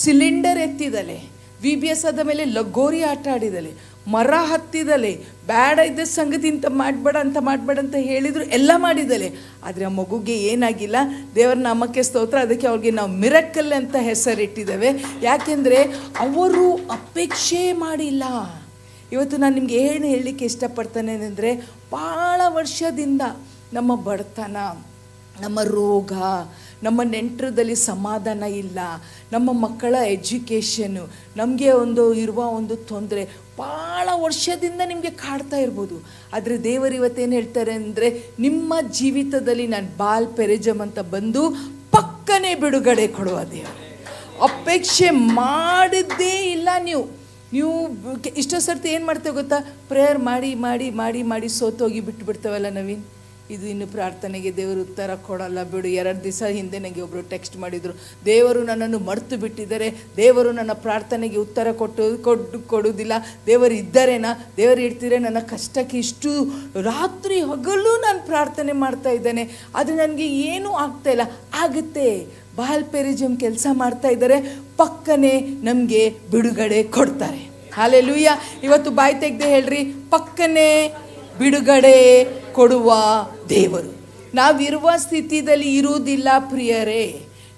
Speaker 1: ಸಿಲಿಂಡರ್ ಎತ್ತಿದ್ದಾಳೆ, VBS ಆದ ಮೇಲೆ ಲಗೋರಿ ಆಟ ಆಡಿದ್ದಾಳೆ, ಮರ ಹತ್ತಿದ್ದಾಳೆ, ಬೇಡ ಇದ್ದ ಸಂಗತಿ ಇಂಥ ಮಾಡಬೇಡ ಅಂತ ಹೇಳಿದ್ರು, ಎಲ್ಲ ಮಾಡಿದ್ದಾಳೆ. ಆದರೆ ಆ ಮಗುಗೆ ಏನಾಗಿಲ್ಲ. ದೇವರ ನಾಮಕ್ಕೆ ಸ್ತೋತ್ರ. ಅದಕ್ಕೆ ಅವ್ರಿಗೆ ನಾವು ಮಿರಕಲ್ ಅಂತ ಹೆಸರಿಟ್ಟಿದ್ದೇವೆ. ಯಾಕೆಂದರೆ ಅವರು ಅಪೇಕ್ಷೆ ಮಾಡಿಲ್ಲ. ಇವತ್ತು ನಾನು ನಿಮಗೆ ಏನು ಹೇಳಲಿಕ್ಕೆ ಇಷ್ಟಪಡ್ತಾನೆ ಅಂದರೆ, ಭಾಳ ವರ್ಷದಿಂದ ನಮ್ಮ ಬಡತನ, ನಮ್ಮ ರೋಗ, ನಮ್ಮ ನೆಂಟರದಲ್ಲಿ ಸಮಾಧಾನ ಇಲ್ಲ, ನಮ್ಮ ಮಕ್ಕಳ ಎಜುಕೇಷನ್ನು, ನಮಗೆ ಇರುವ ಒಂದು ತೊಂದರೆ ಭಾಳ ವರ್ಷದಿಂದ ನಿಮಗೆ ಕಾಡ್ತಾ ಇರ್ಬೋದು. ಆದರೆ ದೇವರು ಇವತ್ತೇನು ಹೇಳ್ತಾರೆ ಅಂದರೆ, ನಿಮ್ಮ ಜೀವಿತದಲ್ಲಿ ನಾನು ಬಾಲ್ ಪೆರೆಜಮ್ ಅಂತ ಬಂದು ಪಕ್ಕನೆ ಬಿಡುಗಡೆ ಕೊಡುವ ದೇವರು. ಅಪೇಕ್ಷೆ ಮಾಡಿದ್ದೇ ಇಲ್ಲ. ನೀವು ಇಷ್ಟೋ ಸರ್ತಿ ಏನು ಮಾಡ್ತೇವೆ ಗೊತ್ತಾ? ಪ್ರೇಯರ್ ಮಾಡಿ ಮಾಡಿ ಮಾಡಿ ಮಾಡಿ ಸೋತೋಗಿ ಬಿಟ್ಟುಬಿಡ್ತೇವಲ್ಲ ನವೀನ್. ಇದು ಇನ್ನು ಪ್ರಾರ್ಥನೆಗೆ ದೇವರು ಉತ್ತರ ಕೊಡಲ್ಲ ಬಿಡು. 2 ದಿವಸ ಹಿಂದೆ ನನಗೆ ಒಬ್ಬರು ಟೆಕ್ಸ್ಟ್ ಮಾಡಿದರು, ದೇವರು ನನ್ನನ್ನು ಮರೆತು ಬಿಟ್ಟಿದ್ದಾರೆ, ದೇವರು ನನ್ನ ಪ್ರಾರ್ಥನೆಗೆ ಉತ್ತರ ಕೊಡುವುದಿಲ್ಲ, ದೇವರು ಇದ್ದಾರೇನಾ, ದೇವರು ಇರ್ತೀರೆ, ನನ್ನ ಕಷ್ಟಕ್ಕೆ ಇಷ್ಟು ರಾತ್ರಿ ಹಗಲು ನಾನು ಪ್ರಾರ್ಥನೆ ಮಾಡ್ತಾ ಇದ್ದೇನೆ, ಆದರೆ ನನಗೆ ಏನೂ ಆಗ್ತಾಯಿಲ್ಲ. ಆಗುತ್ತೆ, ಬಾಲ್ ಪೆರಿಜಮ್ ಕೆಲಸ ಮಾಡ್ತಾ ಇದ್ದಾರೆ, ಪಕ್ಕನೆ ನಮಗೆ ಬಿಡುಗಡೆ ಕೊಡ್ತಾರೆ. ಹಲ್ಲೆಲೂಯಾ. ಇವತ್ತು ಬಾಯಿ ತೆಗೆದೇ ಹೇಳ್ರಿ, ಪಕ್ಕನೆ ಬಿಡುಗಡೆ ಕೊಡುವ ದೇವರು. ನಾವಿರುವ ಸ್ಥಿತಿಯಲ್ಲಿ ಇರುವುದಿಲ್ಲ ಪ್ರಿಯರೇ,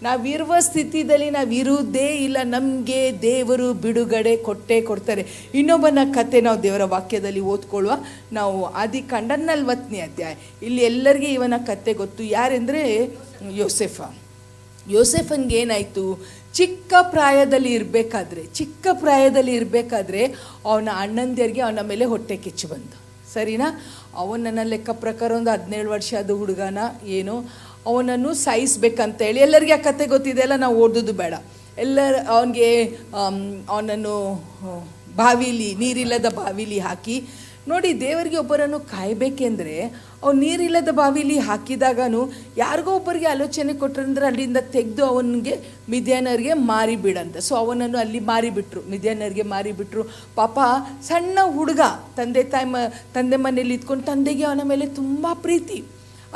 Speaker 1: ನಾವಿರುವ ಸ್ಥಿತಿಯಲ್ಲಿ ನಾವಿರುವುದೇ ಇಲ್ಲ. ನಮಗೆ ದೇವರು ಬಿಡುಗಡೆ ಕೊಡ್ತಾರೆ. ಇನ್ನೊಬ್ಬನ ಕತೆ ನಾವು ದೇವರ ವಾಕ್ಯದಲ್ಲಿ ಓದ್ಕೊಳ್ಳುವ. ನಾವು ಆದಿಕಾಂಡ 40ನೇ ಅಧ್ಯಾಯ. ಇಲ್ಲಿ ಎಲ್ಲರಿಗೂ ಇವನ ಕತೆ ಗೊತ್ತು. ಯಾರೆಂದರೆ ಯೋಸೆಫನ್ಗೆ ಏನಾಯಿತು? ಚಿಕ್ಕ ಪ್ರಾಯದಲ್ಲಿ ಇರಬೇಕಾದ್ರೆ ಅವನ ಅಣ್ಣಂದಿಯರಿಗೆ ಅವನ ಮೇಲೆ ಹೊಟ್ಟೆ ಕಿಚ್ಚು ಬಂತು. ಸರಿನಾ? ಅವನನ್ನು ಲೆಕ್ಕ ಪ್ರಕಾರ ಒಂದು 17 ವರ್ಷದ ಹುಡುಗನ ಏನೋ ಅವನನ್ನು ಸಾಯಿಸ್ಬೇಕಂತೇಳಿ, ಎಲ್ಲರಿಗೆ ಆ ಕತೆ ಗೊತ್ತಿದೆ ಅಲ್ಲ, ನಾವು ಓದೋದು ಬೇಡ. ಅವನನ್ನು ನೀರಿಲ್ಲದ ಬಾವಿಲಿ ಹಾಕಿ ನೋಡಿ. ದೇವರಿಗೆ ಒಬ್ಬರನ್ನು ಕಾಯಬೇಕೆಂದರೆ ಅವ್ನು ನೀರಿಲ್ಲದ ಬಾವಿಲಿ ಹಾಕಿದಾಗನು ಯಾರಿಗೋ ಒಬ್ಬರಿಗೆ ಆಲೋಚನೆ ಕೊಟ್ಟರಂದ್ರೆ ಅಲ್ಲಿಂದ ತೆಗೆದು ಅವನಿಗೆ ಮಿದ್ಯಾನರಿಗೆ ಮಾರಿಬಿಡಂತ. ಸೊ ಅವನನ್ನು ಅಲ್ಲಿ ಮಾರಿಬಿಟ್ರು, ಮಿದ್ಯಾನರಿಗೆ ಮಾರಿಬಿಟ್ರು. ಪಾಪ ಸಣ್ಣ ಹುಡುಗ, ತಂದೆ ಮನೇಲಿ ಇದ್ಕೊಂಡು ತಂದೆಗೆ ಅವನ ಮೇಲೆ ತುಂಬ ಪ್ರೀತಿ.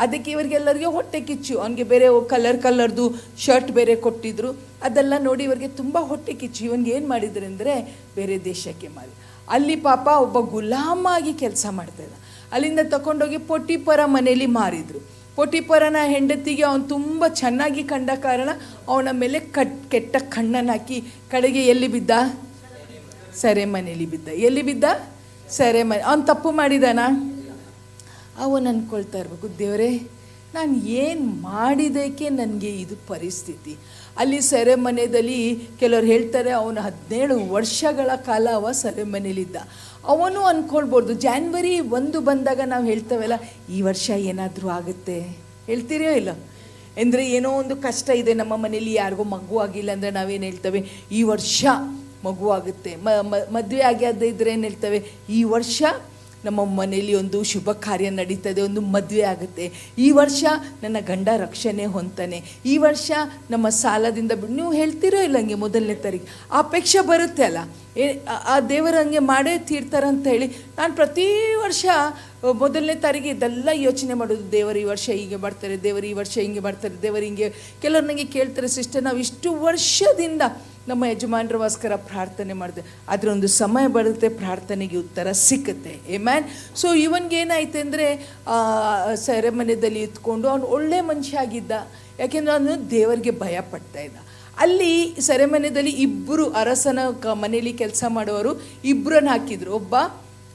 Speaker 1: ಅದಕ್ಕೆ ಇವರಿಗೆಲ್ಲರಿಗೆ ಹೊಟ್ಟೆ ಕಿಚ್ಚು. ಅವನಿಗೆ ಬೇರೆ ಕಲರ್ದು ಶರ್ಟ್ ಬೇರೆ ಕೊಟ್ಟಿದ್ರು. ಅದೆಲ್ಲ ನೋಡಿ ಇವರಿಗೆ ತುಂಬ ಹೊಟ್ಟೆ ಕಿಚ್ಚು. ಇವನಿಗೆ ಏನು ಮಾಡಿದ್ರು ಅಂದರೆ ಬೇರೆ ದೇಶಕ್ಕೆ ಮಾರಿ, ಅಲ್ಲಿ ಪಾಪ ಒಬ್ಬ ಗುಲಾಮಾಗಿ ಕೆಲಸ ಮಾಡ್ತಾಯಿದ್ದ. ಅಲ್ಲಿಂದ ತಗೊಂಡೋಗಿ ಪೊಟಿಪರ ಮನೇಲಿ ಮಾರಿದ್ರು. ಪೊಟಿಪರನ ಹೆಂಡತಿಗೆ ಅವನು ತುಂಬ ಚೆನ್ನಾಗಿ ಕಂಡ ಕಾರಣ ಅವನ ಮೇಲೆ ಕೆಟ್ಟ ಕಣ್ಣನ್ನು ಹಾಕಿ ಕಡೆಗೆ ಎಲ್ಲಿ ಬಿದ್ದ? ಸೆರೆಮನೆಯಲ್ಲಿ ಬಿದ್ದ. ಎಲ್ಲಿ ಬಿದ್ದ? ಸೆರೆಮನೆ. ಅವನು ತಪ್ಪು ಮಾಡಿದಾನ? ಅವನು ಅಂದ್ಕೊಳ್ತಾ ಇರಬೇಕು, ದೇವರೇ ನಾನು ಏನು ಮಾಡಿದಕ್ಕೆ ನನಗೆ ಇದು ಪರಿಸ್ಥಿತಿ. ಅಲ್ಲಿ ಸೆರೆಮನೆಯಲ್ಲಿ ಕೆಲವರು ಹೇಳ್ತಾರೆ ಅವನು 17 ವರ್ಷಗಳ ಕಾಲ ಸೆರೆಮನೆಯಲ್ಲಿದ್ದ. ಅವನು ಅಂದ್ಕೊಳ್ಬೋದು, ಜಾನ್ವರಿ 1 ಬಂದಾಗ ನಾವು ಹೇಳ್ತೇವಲ್ಲ, ಈ ವರ್ಷ ಏನಾದರೂ ಆಗುತ್ತೆ, ಹೇಳ್ತೀರೋ ಇಲ್ಲ? ಅಂದರೆ ಏನೋ ಒಂದು ಕಷ್ಟ ಇದೆ ನಮ್ಮ ಮನೇಲಿ, ಯಾರಿಗೂ ಮಗು ಆಗಿಲ್ಲ ಅಂದರೆ ನಾವೇನು ಹೇಳ್ತೇವೆ? ಈ ವರ್ಷ ಮಗು ಆಗುತ್ತೆ. ಮದುವೆ ಆಗ್ಯಾದ ಇದ್ರೆ ಏನು ಹೇಳ್ತೇವೆ? ಈ ವರ್ಷ ನಮ್ಮ ಮನೆಯಲ್ಲಿ ಒಂದು ಶುಭ ಕಾರ್ಯ ನಡೀತದೆ, ಒಂದು ಮದುವೆ ಆಗುತ್ತೆ. ಈ ವರ್ಷ ನನ್ನ ಗಂಡ ರಕ್ಷಣೆ ಹೊಂತಾನೆ. ಈ ವರ್ಷ ನಮ್ಮ ಸಾಲದಿಂದ ನೀವು ಹೇಳ್ತಿರೋ ಇಲ್ಲ ಹಂಗೆ 1ನೇ ತಾರೀಕು ಆ ಅಪೇಕ್ಷೆ ಬರುತ್ತೆ ಅಲ್ಲ, ಆ ದೇವರು ಹಂಗೆ ಮಾಡೇ ತೀರ್ತಾರಂತ ಹೇಳಿ ನಾನು ಪ್ರತಿ ವರ್ಷ 1ನೇ ತಾರೀಕು ಇದೆಲ್ಲ ಯೋಚನೆ ಮಾಡೋದು. ದೇವರು ಈ ವರ್ಷ ಹೀಗೆ ಬರ್ತಾರೆ, ದೇವರು ಈ ವರ್ಷ ಹಿಂಗೆ ಬರ್ತಾರೆ, ದೇವರು ಹಿಂಗೆ. ಕೆಲವ್ರು ನನಗೆ ಕೇಳ್ತಾರೆ, ಸಿಸ್ಟರ್ ನಾವು ಇಷ್ಟು ವರ್ಷದಿಂದ ನಮ್ಮ ಯಜಮಾನರಿಗೋಸ್ಕರ ಪ್ರಾರ್ಥನೆ ಮಾಡಿದೆ, ಆದರೆ ಒಂದು ಸಮಯ ಬರುತ್ತೆ ಪ್ರಾರ್ಥನೆಗೆ ಉತ್ತರ ಸಿಕ್ಕುತ್ತೆ. ಆಮೆನ್. ಸೊ ಇವನಿಗೆ ಏನಾಯ್ತು ಅಂದರೆ ಸೆರೆಮನೆಯಲ್ಲಿ ಇದ್ಕೊಂಡು ಅವನು ಒಳ್ಳೆ ಮನುಷ್ಯ ಆಗಿದ್ದ. ಯಾಕೆಂದರೆ ಅವನು ದೇವರಿಗೆ ಭಯ ಪಡ್ತಾ ಇದ್ದ. ಅಲ್ಲಿ ಸೆರೆಮನೆಯಲ್ಲಿ 2 ಅರಸನ ಮನೆಯಲ್ಲಿ ಕೆಲಸ ಮಾಡುವವರು 2 ಹಾಕಿದ್ರು. ಒಬ್ಬ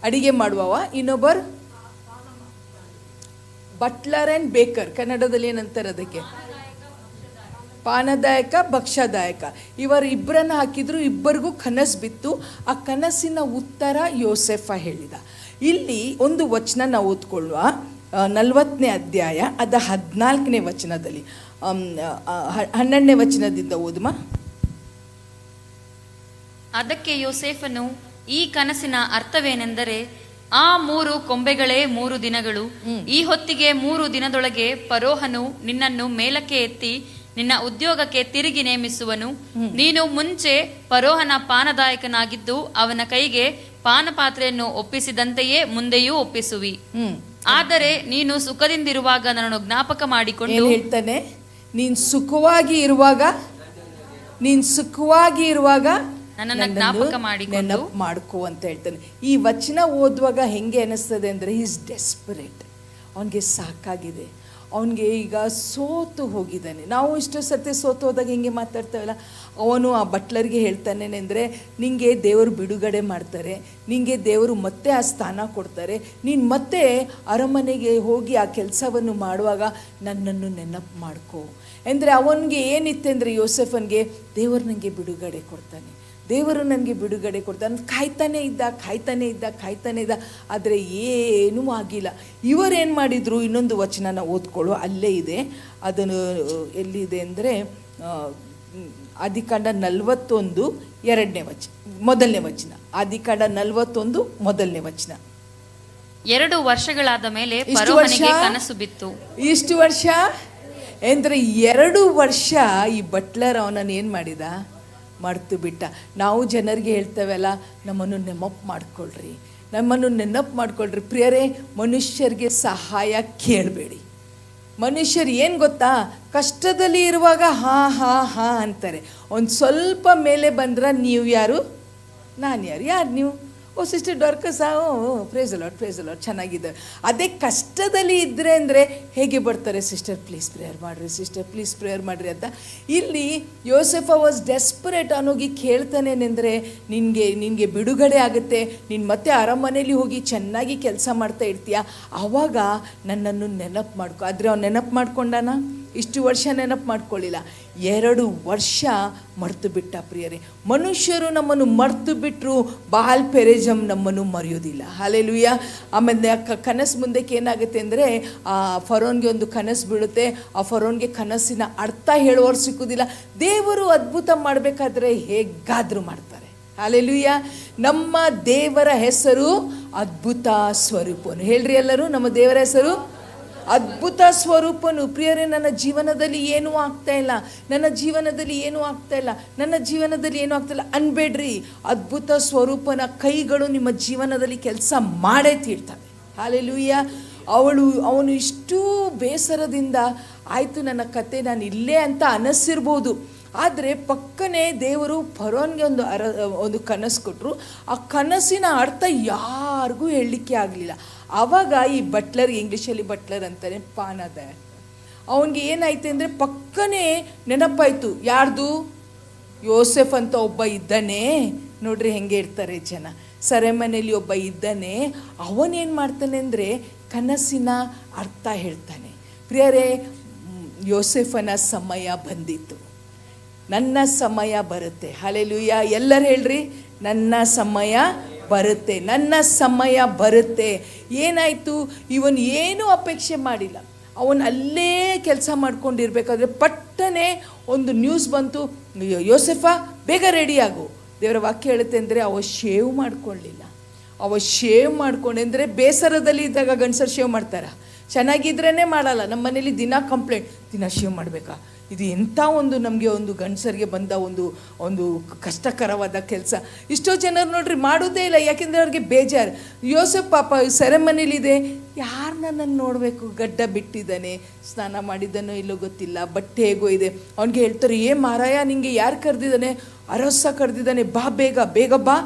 Speaker 1: ಅಡಿಗೆ ಮಾಡುವವ, ಇನ್ನೊಬ್ಬರು ಬಟ್ಲರ್ ಆ್ಯಂಡ್ ಬೇಕರ್. ಕನ್ನಡದಲ್ಲಿ ಏನಂತಾರೆ ಅದಕ್ಕೆ? ಪಾನದಾಯಕ ಭಕ್ಷ್ಯದಾಯಕ ಇವರಿಬ್ಬರನ್ನ ಹಾಕಿದ್ರು, ಇಬ್ಬರಿಗೂ ಕನಸು ಬಿತ್ತು. ಆ ಕನಸಿನ ಉತ್ತರ ಯೋಸೆಫ ಹೇಳಿದ. ಇಲ್ಲಿ ಒಂದು ವಚನ ನಾವು ಓದ್ಕೊಳ್ಳುವ, 40ನೇ ಅಧ್ಯಾಯ ಅದ 14ನೇ ವಚನದಲ್ಲಿ, 12ನೇ ವಚನದಿಂದ ಓದುಮ.
Speaker 2: ಅದಕ್ಕೆ ಯೋಸೇಫನು, ಈ ಕನಸಿನ ಅರ್ಥವೇನೆಂದರೆ, ಆ 3 ಕೊಂಬೆಗಳೇ 3 ದಿನಗಳು. ಈ ಹೊತ್ತಿಗೆ 3 ದಿನದೊಳಗೆ ಫರೋಹನು ನಿನ್ನನ್ನು ಮೇಲಕ್ಕೆ ಎತ್ತಿ ನಿನ್ನ ಉದ್ಯೋಗಕ್ಕೆ ತಿರುಗಿ ನೇಮಿಸುವನು. ನೀನು ಮುಂಚೆ ಫರೋಹನ ಪಾನದಾಯಕನಾಗಿದ್ದು ಅವನ ಕೈಗೆ ಪಾನಪಾತ್ರೆಯನ್ನು ಒಪ್ಪಿಸಿದಂತೆಯೇ ಮುಂದೆಯೂ ಒಪ್ಪಿಸುವಿ. ಆದರೆ ನೀನು ಸುಖದಿಂದಿರುವಾಗ ನನ್ನನ್ನು ಜ್ಞಾಪಕ ಮಾಡಿಕೊಂಡು,
Speaker 1: ಹೇಳ್ತಾನೆ, ನೀನ್ ಸುಖವಾಗಿ ಇರುವಾಗ
Speaker 2: ನನ್ನನ್ನು ಜ್ಞಾಪಕ ಮಾಡಿಕೊಂಡು
Speaker 1: ಮಾಡ್ಕೋ ಅಂತ ಹೇಳ್ತಾನೆ. ಈ ವಚನ ಓದುವಾಗ ಹೆಂಗೆ ಅನಿಸ್ತದೆ ಅಂದರೆ, ಈಸ್ ಡೆಸ್ಪರೇಟ್. ಅವನಿಗೆ ಸಾಕಾಗಿದೆ, ಅವನಿಗೆ ಈಗ ಸೋತು ಹೋಗಿದ್ದಾನೆ. ನಾವು ಇಷ್ಟು ಸತಿ ಸೋತು ಹೋದಾಗ ಹಿಂಗೆ ಮಾತಾಡ್ತೇವಲ್ಲ. ಅವನು ಆ ಬಟ್ಲರ್ಗೆ ಹೇಳ್ತಾನೆ ಅಂದರೆ, ನಿಂಗೆ ದೇವರು ಬಿಡುಗಡೆ ಮಾಡ್ತಾರೆ, ನಿಂಗೆ ದೇವರು ಮತ್ತೆ ಆ ಸ್ಥಾನ ಕೊಡ್ತಾರೆ, ನೀನು ಮತ್ತೆ ಅರಮನೆಗೆ ಹೋಗಿ ಆ ಕೆಲಸವನ್ನು ಮಾಡುವಾಗ ನನ್ನನ್ನು ನೆನಪು ಮಾಡ್ಕೋ ಅಂದರೆ. ಅವನಿಗೆ ಏನಿತ್ತೆಂದರೆ, ಯೋಸೆಫನ್ಗೆ ದೇವರು ನನಗೆ ಬಿಡುಗಡೆ ಕೊಡ್ತಾನೆ, ದೇವರು ನನಗೆ ಬಿಡುಗಡೆ ಕೊಡ್ತಾನೆ, ಕಾಯ್ತಾನೆ ಇದ್ದ. ಆದರೆ ಏನೂ ಆಗಿಲ್ಲ. ಇವರೇನು ಮಾಡಿದರು, ಇನ್ನೊಂದು ವಚನ ಓದ್ಕೊಳ್ಳು, ಅಲ್ಲೇ ಇದೆ. ಅದನ್ನು ಎಲ್ಲಿದೆ ಅಂದರೆ, ಆದಿಕಾಂಡ 41 ಮೊದಲನೇ ವಚನ. ಆದಿಕಾಂಡ 41 ಮೊದಲನೇ ವಚನ.
Speaker 2: 2 ವರ್ಷಗಳಾದ ಮೇಲೆ ಫರೋಹನಿಗೆ ಕನಸು ಬಿತ್ತು.
Speaker 1: ಇಷ್ಟು ವರ್ಷ ಅಂದರೆ 2 ವರ್ಷ ಈ ಬಟ್ಲರ್ ಅವನನ್ನು ಏನು ಮಾಡಿದ, ಮರ್ತು ಬಿಟ್ಟ. ನಾವು ಜನರಿಗೆ ಹೇಳ್ತೇವಲ್ಲ, ನಮ್ಮನ್ನು ನೆನಪು ಮಾಡ್ಕೊಳ್ರಿ ಪ್ರಿಯರೇ. ಮನುಷ್ಯರಿಗೆ ಸಹಾಯ ಕೇಳಬೇಡಿ. ಮನುಷ್ಯರು ಏನು ಗೊತ್ತಾ, ಕಷ್ಟದಲ್ಲಿ ಇರುವಾಗ ಹಾ ಅಂತಾರೆ. ಒಂದು ಸ್ವಲ್ಪ ಮೇಲೆ ಬಂದ್ರೆ ನೀವು ಯಾರು, ನಾನು ಯಾರು ನೀವು, ಓ ಸಿಸ್ಟರ್ ಡಾರ್ಕಸ್, ಪ್ರೇಸ್ ಲಾರ್ಡ್ ಚೆನ್ನಾಗಿದೆ. ಅದೇ ಕಷ್ಟದಲ್ಲಿ ಇದ್ದರೆ ಅಂದರೆ ಹೇಗೆ ಬರ್ತಾರೆ, ಸಿಸ್ಟರ್ ಪ್ಲೀಸ್ ಪ್ರೇಯರ್ ಮಾಡಿರಿ ಅಂತ. ಇಲ್ಲಿ ಯೋಸೆಫ ವಾಸ್ ಡೆಸ್ಪರೇಟ್. ಅನ್ನೋಗಿ ಕೇಳ್ತಾನೇನೆಂದರೆ, ನಿನಗೆ ಬಿಡುಗಡೆ ಆಗುತ್ತೆ, ನೀನು ಮತ್ತೆ ಅರಮನೆಯಲ್ಲಿ ಹೋಗಿ ಚೆನ್ನಾಗಿ ಕೆಲಸ ಮಾಡ್ತಾ ಇರ್ತೀಯ, ಆವಾಗ ನನ್ನನ್ನು ನೆನಪು ಮಾಡ್ಕೊ. ಆದರೆ ಅವ್ನು ನೆನಪು ಮಾಡ್ಕೊಂಡಾನ? ಇಷ್ಟು ವರ್ಷ ನೆನಪು ಮಾಡ್ಕೊಳ್ಳಿಲ್ಲ, 2 ವರ್ಷ ಮರ್ತು ಬಿಟ್ಟ. ಪ್ರಿಯರೇ, ಮನುಷ್ಯರು ನಮ್ಮನ್ನು ಮರ್ತು ಬಿಟ್ಟರು, ಬಾಲ್ ಪೆರೆಜಮ್ ನಮ್ಮನ್ನು ಮರೆಯೋದಿಲ್ಲ. ಹಲ್ಲೆಲೂಯಾ. ಆಮೇಲೆ ಕನಸು ಮುಂದಕ್ಕೆ ಏನಾಗುತ್ತೆ ಅಂದರೆ, ಆ ಫರೋನ್ಗೆ ಒಂದು ಕನಸು ಬೀಳುತ್ತೆ. ಆ ಫರೋನ್ಗೆ ಕನಸಿನ ಅರ್ಥ ಹೇಳುವವರು ಸಿಕ್ಕುವುದಿಲ್ಲ. ದೇವರು ಅದ್ಭುತ ಮಾಡಬೇಕಾದ್ರೆ ಹೇಗಾದರೂ ಮಾಡ್ತಾರೆ. ಹಲ್ಲೆಲೂಯಾ. ನಮ್ಮ ದೇವರ ಹೆಸರು ಅದ್ಭುತ ಸ್ವರೂಪನು. ಹೇಳ್ರಿ ಎಲ್ಲರೂ, ನಮ್ಮ ದೇವರ ಹೆಸರು ಅದ್ಭುತ ಸ್ವರೂಪನು. ಪ್ರಿಯರೇ, ನನ್ನ ಜೀವನದಲ್ಲಿ ಏನೂ ಆಗ್ತಾ ಇಲ್ಲ ಅನ್ಬೇಡ್ರಿ. ಅದ್ಭುತ ಸ್ವರೂಪನ ಕೈಗಳು ನಿಮ್ಮ ಜೀವನದಲ್ಲಿ ಕೆಲಸ ಮಾಡೇ ತೀರ್ತಾರೆ. ಹಲ್ಲೆಲೂಯಾ. ಅವನು ಇಷ್ಟೂ ಬೇಸರದಿಂದ ಆಯಿತು ನನ್ನ ಕತೆ, ನಾನು ಇಲ್ಲೇ ಅಂತ ಅನಿಸಿರ್ಬೋದು. ಆದರೆ ಪಕ್ಕನೆ ದೇವರು ಫರೋನ್ಗೆ ಒಂದು ಕನಸು ಕೊಟ್ಟರು. ಆ ಕನಸಿನ ಅರ್ಥ ಯಾರಿಗೂ ಹೇಳಲಿಕ್ಕೆ ಆಗಲಿಲ್ಲ. ಆವಾಗ ಈ ಬಟ್ಲರ್, ಇಂಗ್ಲೀಷಲ್ಲಿ ಬಟ್ಲರ್ ಅಂತಾನೆ, ಪಾನದಾಯಕ, ಅವನಿಗೆ ಏನಾಯ್ತು ಅಂದರೆ ಪಕ್ಕನೆ ನೆನಪಾಯಿತು. ಯಾರ್ದು? ಯೋಸೆಫ್ ಅಂತ ಒಬ್ಬ ಇದ್ದಾನೆ. ನೋಡ್ರಿ ಹೆಂಗೆ ಇರ್ತಾರೆ ಜನ. ಸೆರೆಮನೆಯಲ್ಲಿ ಒಬ್ಬ ಇದ್ದಾನೆ. ಅವನೇನು ಮಾಡ್ತಾನೆ ಅಂದರೆ ಕನಸಿನ ಅರ್ಥ ಹೇಳ್ತಾನೆ. ಪ್ರಿಯರೇ, ಯೋಸೆಫನ ಸಮಯ ಬಂದಿತ್ತು. ನನ್ನ ಸಮಯ ಬರುತ್ತೆ. ಹಲ್ಲೆಲೂಯಾ. ಎಲ್ಲರೂ ಹೇಳ್ರಿ, ನನ್ನ ಸಮಯ ಬರುತ್ತೆ. ಏನಾಯಿತು, ಇವನು ಏನೂ ಅಪೇಕ್ಷೆ ಮಾಡಿಲ್ಲ. ಅವನು ಅಲ್ಲೇ ಕೆಲಸ ಮಾಡ್ಕೊಂಡಿರ್ಬೇಕಾದ್ರೆ ಪಟ್ಟನೆ ಒಂದು ನ್ಯೂಸ್ ಬಂತು, ಯೋಸೆಫ ಬೇಗ ರೆಡಿಯಾಗು. ದೇವರ ವಾಕ್ಯ ಹೇಳುತ್ತೆ ಅಂದರೆ, ಅವ ಶೇವ್ ಮಾಡ್ಕೊಳ್ಳಿಲ್ಲ. ಅಂದರೆ ಬೇಸರದಲ್ಲಿ ಇದ್ದಾಗ ಗಂಡಸರು ಶೇವ್ ಮಾಡ್ತಾರ? ಚೆನ್ನಾಗಿದ್ರೇ ಮಾಡಲ್ಲ. ನಮ್ಮ ಮನೇಲಿ ದಿನ ಕಂಪ್ಲೇಂಟ್, ದಿನ ಶೇವ್ ಮಾಡಬೇಕಾ? ಇದು ಎಂಥ ನಮಗೆ ಗಂಡಸರಿಗೆ ಬಂದ ಒಂದು ಕಷ್ಟಕರವಾದ ಕೆಲಸ. ಇಷ್ಟೋ ಜನರು ನೋಡ್ರಿ ಮಾಡೋದೇ ಇಲ್ಲ, ಯಾಕೆಂದರೆ ಅವ್ರಿಗೆ ಬೇಜಾರು. ಯೋಸೆಫ್ ಪಾಪ ಸೆರೆಮನೆಯಲ್ಲಿದೆ, ಯಾರು ನನ್ನನ್ನು ನೋಡಬೇಕು, ಗಡ್ಡ ಬಿಟ್ಟಿದ್ದಾನೆ, ಸ್ನಾನ ಮಾಡಿದ್ದಾನೋ ಇಲ್ಲೋ ಗೊತ್ತಿಲ್ಲ, ಬಟ್ಟೆ ಹೇಗೋ ಇದೆ. ಅವ್ನಿಗೆ ಹೇಳ್ತಾರೆ, ಮಾರಾಯ ನಿಂಗೆ ಯಾರು ಕರೆದಿದ್ದಾನೆ? ಅರಸ ಕರೆದಿದ್ದಾನೆ, ಬಾ ಬೇಗ ಬಾ,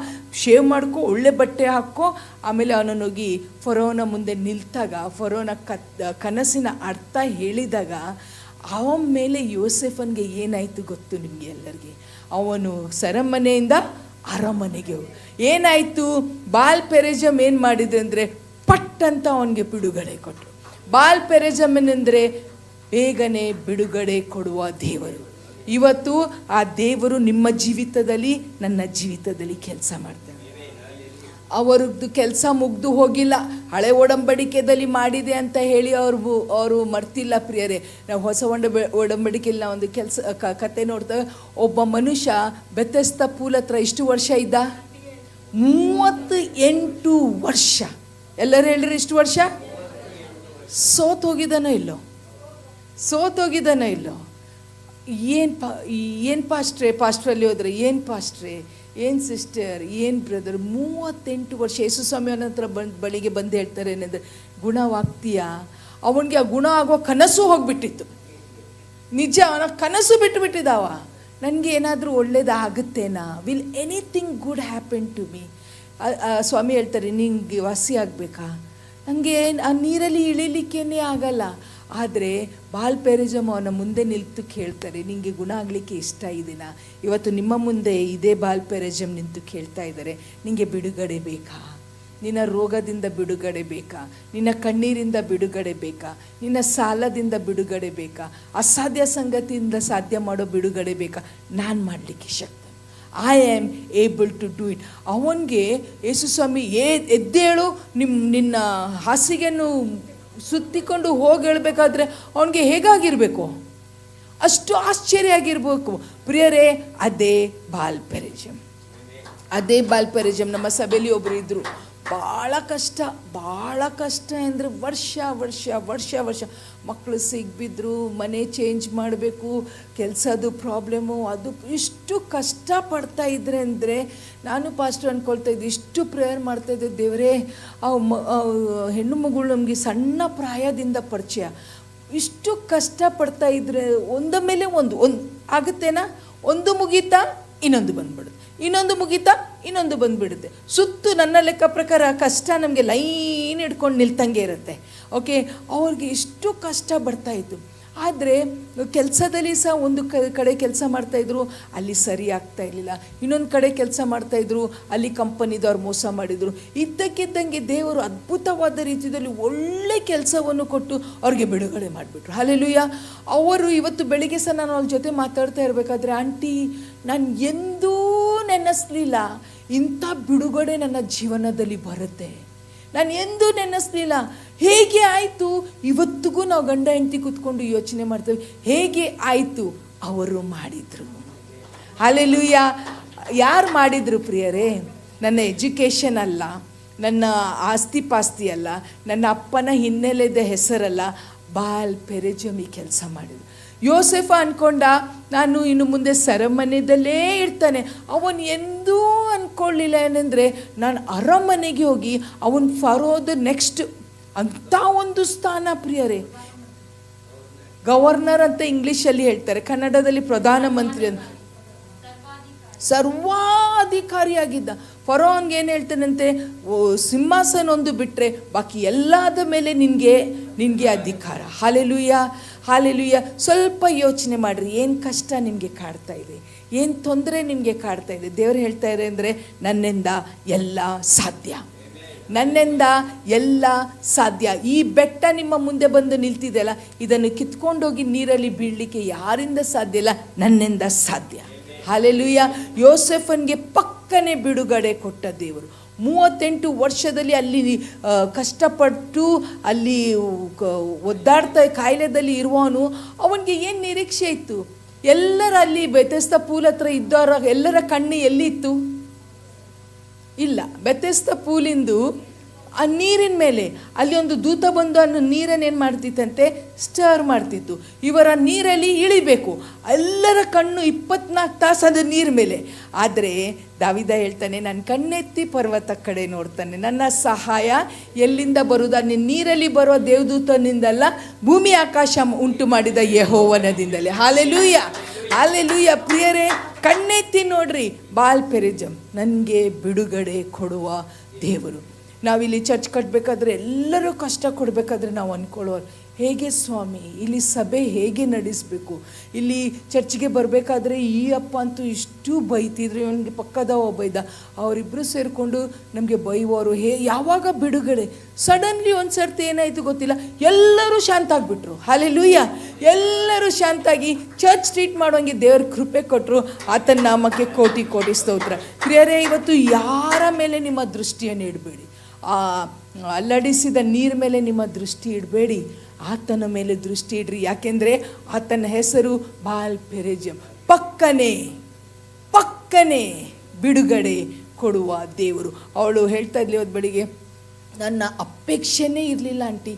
Speaker 1: ಶೇವ್ ಮಾಡ್ಕೊ, ಒಳ್ಳೆ ಬಟ್ಟೆ ಹಾಕ್ಕೋ. ಆಮೇಲೆ ಅವನನ್ನೋಗಿ ಫರೋನ ಮುಂದೆ ನಿಲ್ತಾಗ, ಫರೋನ ಕನಸಿನ ಅರ್ಥ ಹೇಳಿದಾಗ, ಅವನ ಮೇಲೆ ಯೋಸೆಫನ್ಗೆ ಏನಾಯಿತು ಗೊತ್ತು ನಿಮಗೆ ಎಲ್ಲರಿಗೆ? ಅವನು ಸೆರೆಮನೆಯಿಂದ ಅರಮನೆಗೆ ಏನಾಯಿತು, ಬಾಲ್ ಪೆರೆಜಮ್ ಏನು ಮಾಡಿದೆ ಅಂದರೆ ಪಟ್ಟಂತ ಅವನಿಗೆ ಬಿಡುಗಡೆ ಕೊಟ್ಟರು. ಬಾಲ್ ಪೆರೆಜಮ್ ಅಂದರೆ ಬೇಗನೆ ಬಿಡುಗಡೆ ಕೊಡುವ ದೇವರು. ಇವತ್ತು ಆ ದೇವರು ನಿಮ್ಮ ಜೀವಿತದಲ್ಲಿ, ನನ್ನ ಜೀವಿತದಲ್ಲಿ ಕೆಲಸ ಮಾಡ್ತಾರೆ. ಅವ್ರದ್ದು ಕೆಲಸ ಮುಗ್ದು ಹೋಗಿಲ್ಲ. ಹಳೆ ಒಡಂಬಡಿಕೆಯಲ್ಲಿ ಮಾಡಿದೆ ಅಂತ ಹೇಳಿ ಅವರು ಮರ್ತಿಲ್ಲ ಪ್ರಿಯರೇ. ನಾವು ಹೊಸ ಒಡಂಬಡಿಕೆಯಲ್ಲಿ ನಾವು ಒಂದು ಕತೆ ನೋಡ್ತೇವೆ. ಒಬ್ಬ ಮನುಷ್ಯ ಬೆಥೆಸ್ದ ಪೂಲ್ ಹತ್ರ ಎಷ್ಟು ವರ್ಷ ಇದ್ದ? 38 ವರ್ಷ. ಎಲ್ಲರೂ ಹೇಳಿರಿ ಎಷ್ಟು ವರ್ಷ? ಸೋತೋಗಿದ್ದಾನೋ ಇಲ್ಲೋ? ಏನು ಪಾಸ್ಟ್ರಲ್ಲಿ ಹೋದ್ರೆ ಏನು ಪಾಸ್ಟ್ರೇ, ಏನು ಸಿಸ್ಟರ್, ಏನು ಬ್ರದರ್, 38 ವರ್ಷ. ಯೇಸು ಸ್ವಾಮಿಯವನ ಹತ್ರ ಬಳಿಗೆ ಬಂದು ಹೇಳ್ತಾರೆ ಏನಂದರೆ, ಗುಣವಾಗ್ತೀಯಾ? ಅವನಿಗೆ ಆ ಗುಣ ಆಗೋ ಕನಸು ಹೋಗ್ಬಿಟ್ಟಿತ್ತು. ನಿಜ, ಅವನ ಕನಸು ಬಿಟ್ಟುಬಿಟ್ಟಿದ್ದಾವ. ನನಗೆ ಏನಾದರೂ ಒಳ್ಳೇದಾಗುತ್ತೇನಾ? Will anything good happen to me? ಸ್ವಾಮಿ ಹೇಳ್ತಾರೆ, ನಿಂಗೆ ವಾಸಿ ಆಗಬೇಕಾ? ನನಗೆ ಆ ನೀರಲ್ಲಿ ಇಳಿಲಿಕ್ಕೇನೆ ಆಗಲ್ಲ. ಆದರೆ ಬಾಲ್ಪೆರಿಜಮ್ ಅವನ ಮುಂದೆ ನಿಂತು ಕೇಳ್ತಾರೆ, ನಿಮಗೆ ಗುಣ ಆಗಲಿಕ್ಕೆ ಇಷ್ಟ ಇದೆನಾ? ಇವತ್ತು ನಿಮ್ಮ ಮುಂದೆ ಇದೇ ಬಾಲ್ಪೆರಿಜಮ್ ನಿಂತು ಕೇಳ್ತಾ ಇದ್ದಾರೆ, ನಿಮಗೆ ಬಿಡುಗಡೆ ಬೇಕಾ? ನಿನ್ನ ರೋಗದಿಂದ ಬಿಡುಗಡೆ ಬೇಕಾ? ನಿನ್ನ ಕಣ್ಣೀರಿಂದ ಬಿಡುಗಡೆ ಬೇಕಾ? ನಿನ್ನ ಸಾಲದಿಂದ ಬಿಡುಗಡೆ ಬೇಕಾ? ಅಸಾಧ್ಯ ಸಂಗತಿಯಿಂದ ಸಾಧ್ಯ ಮಾಡೋ ಬಿಡುಗಡೆ ಬೇಕಾ? ನಾನು ಮಾಡಲಿಕ್ಕೆ ಶಕ್ತ. I am able to do it. ಅವನಿಗೆ ಯೇಸು ಸ್ವಾಮಿ ಎದ್ದೇಳು, ನಿನ್ನ ಹಾಸಿಗೆಯನ್ನು ಸುತ್ತಿಕೊಂಡು ಹೋಗಿ ಹೇಳಬೇಕಾದ್ರೆ ಅವನಿಗೆ ಹೇಗಾಗಿರಬೇಕು? ಅಷ್ಟು ಆಶ್ಚರ್ಯ ಆಗಿರ್ಬೇಕು ಪ್ರಿಯರೇ. ಅದೇ ಬಾಲ್ಪೆರಿಜಮ್. ನಮ್ಮ ಸಭೆಯಲ್ಲಿ ಒಬ್ಬರು ಇದ್ದರು. ಭಾಳ ಕಷ್ಟ ಅಂದರೆ ವರ್ಷ ಮಕ್ಕಳು ಸಿಗ್ಬಿದ್ರು, ಮನೆ ಚೇಂಜ್ ಮಾಡಬೇಕು, ಕೆಲಸದ್ದು ಪ್ರಾಬ್ಲಮ್ಮು, ಅದು ಇಷ್ಟು ಕಷ್ಟಪಡ್ತಾ ಇದ್ರೆ ಅಂದರೆ ನಾನು ಪಾಸ್ಟರ್ ಅಂದ್ಕೊಳ್ತಾ ಇದ್ದೆ, ಇಷ್ಟು ಪ್ರೇಯರ್ ಮಾಡ್ತಾಯಿದ್ದೆ, ದೇವರೇ ಹೆಣ್ಣು ಮಗಳು ನಮಗೆ ಸಣ್ಣ ಪ್ರಾಯದಿಂದ ಪರಿಚಯ, ಇಷ್ಟು ಕಷ್ಟಪಡ್ತಾ ಇದ್ರೆ ಒಂದ ಮೇಲೆ ಒಂದು ಆಗುತ್ತೇನಾ? ಒಂದು ಮುಗೀತಾ ಇನ್ನೊಂದು ಬಂದ್ಬಿಡುತ್ತೆ, ಇನ್ನೊಂದು ಮುಗೀತಾ ಇನ್ನೊಂದು ಬಂದುಬಿಡುತ್ತೆ. ಸುತ್ತು ನನ್ನ ಲೆಕ್ಕ ಪ್ರಕಾರ ಕಷ್ಟ ನಮಗೆ ಲೈನ್ ಹಿಡ್ಕೊಂಡು ನಿಲ್ತಂಗೆ ಇರುತ್ತೆ. ಓಕೆ, ಅವ್ರಿಗೆ ಎಷ್ಟು ಕಷ್ಟ ಬರ್ತಾಯಿತ್ತು. ಆದರೆ ಕೆಲಸದಲ್ಲಿ ಸಹ ಒಂದು ಕಡೆ ಕೆಲಸ ಮಾಡ್ತಾಯಿದ್ರು, ಅಲ್ಲಿ ಸರಿ ಆಗ್ತಾ ಇರಲಿಲ್ಲ. ಇನ್ನೊಂದು ಕಡೆ ಕೆಲಸ ಮಾಡ್ತಾಯಿದ್ರು, ಅಲ್ಲಿ ಕಂಪನಿದವ್ರು ಮೋಸ ಮಾಡಿದರು. ಇದ್ದಕ್ಕಿದ್ದಂಗೆ ದೇವರು ಅದ್ಭುತವಾದ ರೀತಿಯಲ್ಲಿ ಒಳ್ಳೆ ಕೆಲಸವನ್ನು ಕೊಟ್ಟು ಅವ್ರಿಗೆ ಬಿಡುಗಡೆ ಮಾಡಿಬಿಟ್ರು. ಹಲ್ಲೆಲೂಯಾ. ಅವರು ಇವತ್ತು ಬೆಳಿಗ್ಗೆ ಸಹ ನಾನು ಅವ್ರ ಜೊತೆ ಮಾತಾಡ್ತಾ ಇರಬೇಕಾದ್ರೆ, ಆಂಟಿ ನಾನು ಎಂದೂ ನೆನೆಸಲಿಲ್ಲ ಇಂಥ ಬಿಡುಗಡೆ ನನ್ನ ಜೀವನದಲ್ಲಿ ಬರುತ್ತೆ, ನಾನು ಎಂದೂ ನೆನೆಸಲಿಲ್ಲ. ಹೇಗೆ ಆಯಿತು? ಇವತ್ತಿಗೂ ನಾವು ಗಂಡ ಹೆಂಡತಿ ಕೂತ್ಕೊಂಡು ಯೋಚನೆ ಮಾಡ್ತೇವೆ, ಹೇಗೆ ಆಯಿತು? ಅವರು ಮಾಡಿದರು. ಹಲ್ಲೆಲೂಯಾ. ಯಾರು ಮಾಡಿದರು ಪ್ರಿಯರೇ? ನನ್ನ ಎಜುಕೇಷನ್ ಅಲ್ಲ, ನನ್ನ ಆಸ್ತಿ ಪಾಸ್ತಿ ಅಲ್ಲ, ನನ್ನ ಅಪ್ಪನ ಹಿನ್ನೆಲೆದ ಹೆಸರಲ್ಲ. ಬಾಲ್ಪೆರಿಜಮ್ ಈ ಕೆಲಸ ಮಾಡಿದರು. ಯೋಸೆಫ ಅಂದ್ಕೊಂಡ ನಾನು ಇನ್ನು ಮುಂದೆ ಸೆರೆಮನೆಯಲ್ಲೇ ಇರ್ತಾನೆ. ಅವನು ಎಂದೂ ಅಂದ್ಕೊಳ್ಳಿಲ್ಲ ಏನಂದರೆ ನಾನು ಅರಮನೆಗೆ ಹೋಗಿ ಅವನು ಫರೋದ ನೆಕ್ಸ್ಟ್ ಅಂಥ ಒಂದು ಸ್ಥಾನ ಪ್ರಿಯರೇ. ಗವರ್ನರ್ ಅಂತ ಇಂಗ್ಲೀಷಲ್ಲಿ ಹೇಳ್ತಾರೆ, ಕನ್ನಡದಲ್ಲಿ ಪ್ರಧಾನಮಂತ್ರಿ ಅಂತ. ಸರ್ವಾಧಿಕಾರಿಯಾಗಿದ್ದ ಫರೋನ್ಗೆ ಏನು ಹೇಳ್ತಾನಂತೆ, ಸಿಂಹಾಸನ ಒಂದು ಬಿಟ್ಟರೆ ಬಾಕಿ ಎಲ್ಲದ ಮೇಲೆ ನಿನಗೆ ಅಧಿಕಾರ. ಹಲ್ಲೆಲೂಯಾ. ಸ್ವಲ್ಪ ಯೋಚನೆ ಮಾಡಿರಿ, ಏನು ಕಷ್ಟ ನಿಮಗೆ ಕಾಡ್ತಾ ಇದೆ, ಏನು ತೊಂದರೆ ನಿಮಗೆ ಕಾಡ್ತಾ ಇದೆ. ದೇವರು ಹೇಳ್ತಾ ಇದೆ ಅಂದರೆ ನನ್ನಿಂದ ಎಲ್ಲ ಸಾಧ್ಯ, ನನ್ನಿಂದ ಎಲ್ಲ ಸಾಧ್ಯ. ಈ ಬೆಟ್ಟ ನಿಮ್ಮ ಮುಂದೆ ಬಂದು ನಿಲ್ತಿದೆಯಲ್ಲ, ಇದನ್ನು ಕಿತ್ಕೊಂಡೋಗಿ ನೀರಲ್ಲಿ ಬೀಳಲಿಕ್ಕೆ ಯಾರಿಂದ ಸಾಧ್ಯ ಇಲ್ಲ, ನನ್ನಿಂದ ಸಾಧ್ಯ. ಹಲ್ಲೆಲೂಯಾ. ಯೋಸೆಫನ್ಗೆ ಪಕ್ಕನೆ ಬಿಡುಗಡೆ ಕೊಟ್ಟ ದೇವರು. 38 ವರ್ಷದಲ್ಲಿ ಅಲ್ಲಿ ಕಷ್ಟಪಟ್ಟು ಅಲ್ಲಿ ಒದ್ದಾಡ್ತಾ ಕಾಯಿಲೆದಲ್ಲಿ ಇರುವವನು, ಅವನಿಗೆ ಏನು ನಿರೀಕ್ಷೆ ಇತ್ತು? ಎಲ್ಲರ ಅಲ್ಲಿ ಬೆಥೆಸ್ದ ಪೂಲ್ ಹತ್ರ ಇದ್ದವರ ಎಲ್ಲರ ಕಣ್ಣು ಎಲ್ಲಿತ್ತು? ಇಲ್ಲ. ಬೆಥೆಸ್ದ ಪೂಲಿಂದು ಆ ನೀರಿನ ಮೇಲೆ ಅಲ್ಲಿ ಒಂದು ದೂತ ಬಂದು ಅನ್ನೋ ನೀರನ್ನು ಏನು ಮಾಡ್ತಿತ್ತಂತೆ, ಸ್ಟರ್ ಮಾಡ್ತಿತ್ತು. ಇವರ ನೀರಲ್ಲಿ ಇಳಿಬೇಕು, ಎಲ್ಲರ ಕಣ್ಣು 24 ತಾಸು ಅದು ನೀರ ಮೇಲೆ. ಆದರೆ ದಾವಿದ ಹೇಳ್ತಾನೆ, ನನ್ನ ಕಣ್ಣೆತ್ತಿ ಪರ್ವತ ಕಡೆ ನೋಡ್ತಾನೆ, ನನ್ನ ಸಹಾಯ ಎಲ್ಲಿಂದ ಬರುವುದ? ನೀರಲ್ಲಿ ಬರುವ ದೇವದೂತನಿಂದಲ್ಲ, ಭೂಮಿ ಆಕಾಶ ಉಂಟು ಮಾಡಿದ ಯೆಹೋವನದಿಂದಲೇ. ಹಲ್ಲೆಲೂಯಾ. ಪ್ರಿಯರೇ, ಕಣ್ಣೆತ್ತಿ ನೋಡ್ರಿ, ಬಾಲ್ಪೆರಿಜಮ್ ನನಗೆ ಬಿಡುಗಡೆ ಕೊಡುವ ದೇವರು. ನಾವಿಲ್ಲಿ ಚರ್ಚ್ ಕಟ್ಟಬೇಕಾದ್ರೆ ಎಲ್ಲರೂ ಕಷ್ಟ ಕೊಡಬೇಕಾದ್ರೆ ನಾವು ಅಂದ್ಕೊಳ್ಳೋರು, ಹೇಗೆ ಸ್ವಾಮಿ ಇಲ್ಲಿ ಸಭೆ ಹೇಗೆ ನಡೆಸಬೇಕು, ಇಲ್ಲಿ ಚರ್ಚ್ಗೆ ಬರಬೇಕಾದ್ರೆ ಈ ಅಪ್ಪ ಅಂತೂ ಇಷ್ಟು ಬೈತಿದ್ರು, ಇವನಿಗೆ ಪಕ್ಕದ ಒಬ್ಬ ಇದ್ದ, ಅವರಿಬ್ಬರು ಸೇರಿಕೊಂಡು ನಮಗೆ ಬೈಯೋರು. ಯಾವಾಗ ಬಿಡುಗಡೆ? ಸಡನ್ಲಿ ಒಂದು ಸರ್ತಿ ಏನಾಯಿತು ಗೊತ್ತಿಲ್ಲ, ಎಲ್ಲರೂ ಶಾಂತ ಆಗಿಬಿಟ್ರು. ಹಲ್ಲೆಲೂಯಾ. ಎಲ್ಲರೂ ಶಾಂತಾಗಿ ಚರ್ಚ್ ಟ್ರೀಟ್ ಮಾಡೋಂಗೆ ದೇವ್ರ ಕೃಪೆ ಕೊಟ್ಟರು. ಆತನ ನಾಮಕ್ಕೆ ಕೋಟಿ ಕೋಟಿ ಸ್ತೋತ್ರ. ಪ್ರಿಯರೇ, ಇವತ್ತು ಯಾರ ಮೇಲೆ ನಿಮ್ಮ ದೃಷ್ಟಿಯನ್ನು ಇಡಬೇಡಿ. ಅಲ್ಲಡಿಸಿದ ನೀರ ಮೇಲೆ ನಿಮ್ಮ ದೃಷ್ಟಿ ಇಡಬೇಡಿ, ಆತನ ಮೇಲೆ ದೃಷ್ಟಿ ಇಡ್ರಿ. ಯಾಕೆಂದರೆ ಆತನ ಹೆಸರು ಬಾಲ್ ಪೆರೆಜಮ್, ಪಕ್ಕನೆ ಬಿಡುಗಡೆ ಕೊಡುವ ದೇವರು. ಅವಳು ಹೇಳ್ತಾ ಇದ್ಲಿ ಇವತ್ತು ಬೆಳಿಗ್ಗೆ, ನನ್ನ ಅಪೇಕ್ಷೆನೇ ಇರಲಿಲ್ಲ ಆಂಟಿ,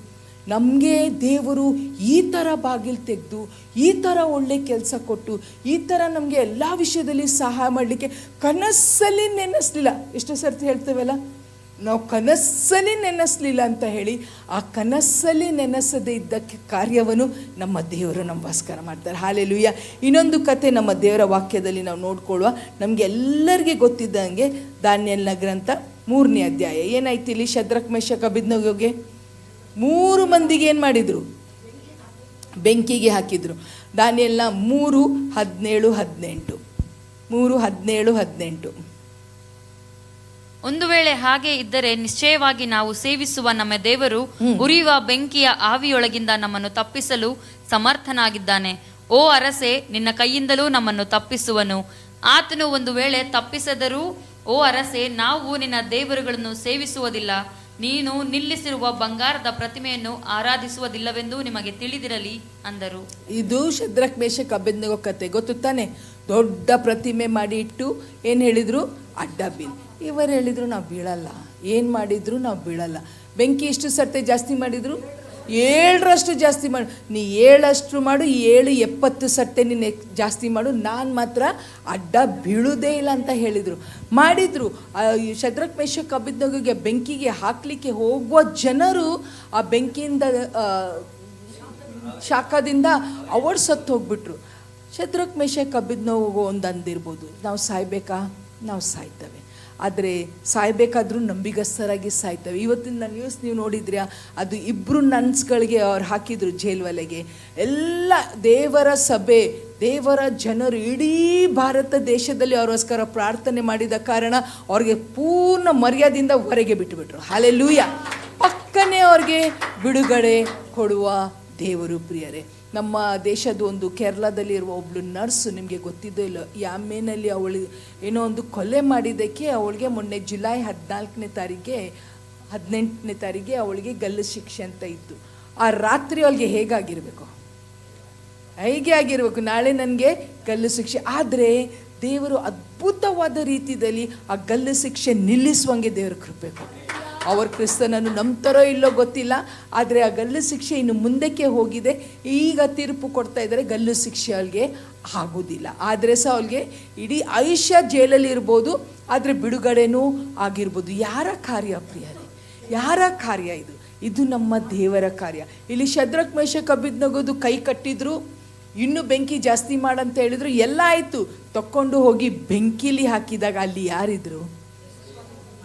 Speaker 1: ನಮಗೆ ದೇವರು ಈ ಥರ ಬಾಗಿಲು ತೆಗೆದು, ಈ ಥರ ಒಳ್ಳೆ ಕೆಲಸ ಕೊಟ್ಟು, ಈ ಥರ ನಮಗೆ ಎಲ್ಲ ವಿಷಯದಲ್ಲಿ ಸಹಾಯ ಮಾಡಲಿಕ್ಕೆ ಕನಸಲ್ಲಿ ನೆನೆಸಲಿಲ್ಲ. ಎಷ್ಟೋ ಸರ್ತಿ ಹೇಳ್ತೇವಲ್ಲ, ನಾವು ಕನಸಲ್ಲಿ ನೆನೆಸಲಿಲ್ಲ ಅಂತ ಹೇಳಿ, ಆ ಕನಸಲ್ಲಿ ನೆನೆಸದೇ ಇದ್ದಕ್ಕೆ ಕಾರ್ಯವನ್ನು ನಮ್ಮ ದೇವರು ನಮಗೋಸ್ಕರ ಮಾಡ್ತಾರೆ. ಹಾಲೆಲೂಯ. ಇನ್ನೊಂದು ಕತೆ ನಮ್ಮ ದೇವರ ವಾಕ್ಯದಲ್ಲಿ ನಾವು ನೋಡ್ಕೊಳ್ಳುವ. ನಮಗೆ ಎಲ್ಲರಿಗೆ ಗೊತ್ತಿದ್ದಂಗೆ ದಾನಿಯೇಲನ ಗ್ರಂಥ 3ನೇ ಅಧ್ಯಾಯ. ಏನಾಯ್ತು ಇಲ್ಲಿ? ಶದ್ರಕ್ ಮೇಷಕ್ ಅಬೇದ್ನೆಗೋಗೆ 3 ಮಂದಿಗೆ ಏನು ಮಾಡಿದರು? ಬೆಂಕಿಗೆ ಹಾಕಿದರು. ದಾನಿಯೇಲನ 3:17-18. 3:17-18.
Speaker 2: ಒಂದು ವೇಳೆ ಹಾಗೆ ಇದ್ದರೆ ನಿಶ್ಚಯವಾಗಿ ನಾವು ಸೇವಿಸುವ ನಮ್ಮ ದೇವರು ಉರಿಯುವ ಬೆಂಕಿಯ ಆವಿಯೊಳಗಿಂದ ನಮ್ಮನ್ನು ತಪ್ಪಿಸಲು ಸಮರ್ಥನಾಗಿದ್ದಾನೆ. ಓ ಅರಸೆ, ನಿನ್ನ ಕೈಯಿಂದಲೂ ನಮ್ಮನ್ನು ತಪ್ಪಿಸುವನು. ಆತನು ಒಂದು ವೇಳೆ ತಪ್ಪಿಸದರೂ, ಓ ಅರಸೆ, ನಾವು ನಿನ್ನ ದೇವರುಗಳನ್ನು ಸೇವಿಸುವುದಿಲ್ಲ, ನೀನು ನಿಲ್ಲಿಸಿರುವ ಬಂಗಾರದ ಪ್ರತಿಮೆಯನ್ನು ಆರಾಧಿಸುವುದಿಲ್ಲವೆಂದು ನಿಮಗೆ ತಿಳಿದಿರಲಿ ಅಂದರು. ಇದು
Speaker 1: ಶದ್ರಕ್ ಮೇಷಕ್ ಅಬೇದ್ನೆಗೋ ಕತೆ ಗೊತ್ತು ತಾನೆ? ದೊಡ್ಡ ಪ್ರತಿಮೆ ಮಾಡಿ ಇಟ್ಟು ಏನು ಹೇಳಿದರು? ಅಡ್ಡ ಬೀಳ್. ಇವರು ಹೇಳಿದರು ನಾವು ಬೀಳಲ್ಲ, ಏನು ಮಾಡಿದ್ರು ನಾವು ಬೀಳಲ್ಲ. ಬೆಂಕಿ ಎಷ್ಟು ಸರ್ತೆ ಜಾಸ್ತಿ ಮಾಡಿದರು? 7ರಷ್ಟು ಜಾಸ್ತಿ ಮಾಡು. ನೀ 7ಅಷ್ಟು ಮಾಡು, 70 ಸರ್ತೆ ನೀನು ಜಾಸ್ತಿ ಮಾಡು, ನಾನು ಮಾತ್ರ ಅಡ್ಡ ಬೀಳುವುದೇ ಇಲ್ಲ ಅಂತ ಹೇಳಿದರು. ಮಾಡಿದರು. ಶದ್ರಕ್ ಮೇಷಕ್ ಅಬೇದ್ನೆಗೋಗೆ ಬೆಂಕಿಗೆ ಹಾಕಲಿಕ್ಕೆ ಹೋಗುವ ಜನರು ಆ ಬೆಂಕಿಯಿಂದ ಶಾಖದಿಂದ ಅವರು ಸತ್ತು ಹೋಗ್ಬಿಟ್ರು. ಶದ್ರಕ್ ಮೇಷಕ್ ಅಬೇದ್ನೆಗೋ ಒಂದು ಅಂದಿರ್ಬೋದು, ನಾವು ಸಾಯ್ಬೇಕಾ? ನಾವು ಸಾಯ್ತೇವೆ, ಆದರೆ ಸಾಯ್ಬೇಕಾದ್ರೂ ನಂಬಿಗಸ್ತರಾಗಿ ಸಾಯ್ತವೆ. ಇವತ್ತಿನ ನ್ಯೂಸ್ ನೀವು ನೋಡಿದ್ರ್ಯಾ? ಅದು 2 ನನ್ಸ್ಗಳಿಗೆ ಅವ್ರು ಹಾಕಿದ್ರು ಜೈಲ್ವಲೆಗೆ. ಎಲ್ಲ ದೇವರ ಸಭೆ, ದೇವರ ಜನರು ಇಡೀ ಭಾರತ ದೇಶದಲ್ಲಿ ಅವ್ರಿಗೋಸ್ಕರ ಪ್ರಾರ್ಥನೆ ಮಾಡಿದ ಕಾರಣ ಅವ್ರಿಗೆ ಪೂರ್ಣ ಮರ್ಯಾದೆಯಿಂದ ಹೊರಗೆ ಬಿಟ್ಟುಬಿಟ್ರು. ಹಾಲೆಲೂಯ. ಪಕ್ಕನೆ ಅವ್ರಿಗೆ ಬಿಡುಗಡೆ ಕೊಡುವ ದೇವರು. ಪ್ರಿಯರೇ, ನಮ್ಮ ದೇಶದ ಒಂದು ಕೇರಳದಲ್ಲಿ ಇರುವ ಒಬ್ಳು ನರ್ಸು, ನಿಮಗೆ ಗೊತ್ತಿದ್ದೋ ಇಲ್ಲ, ಯಾಮೇನಲ್ಲಿ ಅವಳು ಏನೋ ಒಂದು ಕೊಲೆ ಮಾಡಿದ್ದಕ್ಕೆ ಅವಳಿಗೆ ಮೊನ್ನೆ ಜುಲೈ 14ನೇ ತಾರೀಕಿಗೆ 18ನೇ ತಾರೀಕಿಗೆ ಅವಳಿಗೆ ಗಲ್ಲು ಶಿಕ್ಷೆ ಅಂತ ಇತ್ತು. ಆ ರಾತ್ರಿ ಅವಳಿಗೆ ಹೇಗೆ ಆಗಿರಬೇಕು, ನಾಳೆ ನನಗೆ ಗಲ್ಲು ಶಿಕ್ಷೆ. ಆದರೆ ದೇವರು ಅದ್ಭುತವಾದ ರೀತಿಯಲ್ಲಿ ಆ ಗಲ್ಲು ಶಿಕ್ಷೆ ನಿಲ್ಲಿಸುವಂಗೆ ದೇವರು ಕೃಪೆ ಕೊಟ್ಟರು. ಅವರು ಕ್ರಿಸ್ತನನ್ನು ನಂಬ್ತಾರೋ ಇಲ್ಲೋ ಗೊತ್ತಿಲ್ಲ, ಆದರೆ ಆ ಗಲ್ಲು ಶಿಕ್ಷೆ ಇನ್ನು ಮುಂದಕ್ಕೆ ಹೋಗಿದೆ. ಈಗ ತೀರ್ಪು ಕೊಡ್ತಾ ಇದ್ದಾರೆ, ಗಲ್ಲು ಶಿಕ್ಷೆ ಅವಳಿಗೆ ಆಗೋದಿಲ್ಲ. ಆದರೆ ಸಹ ಅವಳಿಗೆ ಇಡೀ ಆಯುಷ್ಯ ಜೈಲಲ್ಲಿ ಇರ್ಬೋದು, ಆದರೆ ಬಿಡುಗಡೆನೂ ಆಗಿರ್ಬೋದು. ಯಾರ ಕಾರ್ಯ ಪ್ರಿಯರೇ? ಯಾರ ಕಾರ್ಯ ಇದು? ಇದು ನಮ್ಮ ದೇವರ ಕಾರ್ಯ. ಇಲ್ಲಿ ಶದ್ರಕ್ ಮೇಷಕ್ ಅಬೇದ್ನೆಗೋದು ಕೈ ಕಟ್ಟಿದ್ರು, ಇನ್ನೂ ಬೆಂಕಿ ಜಾಸ್ತಿ ಮಾಡಂತ ಹೇಳಿದ್ರು, ಎಲ್ಲ ಆಯಿತು. ತಕ್ಕೊಂಡು ಹೋಗಿ ಬೆಂಕಿಲಿ ಹಾಕಿದಾಗ ಅಲ್ಲಿ ಯಾರಿದ್ರು?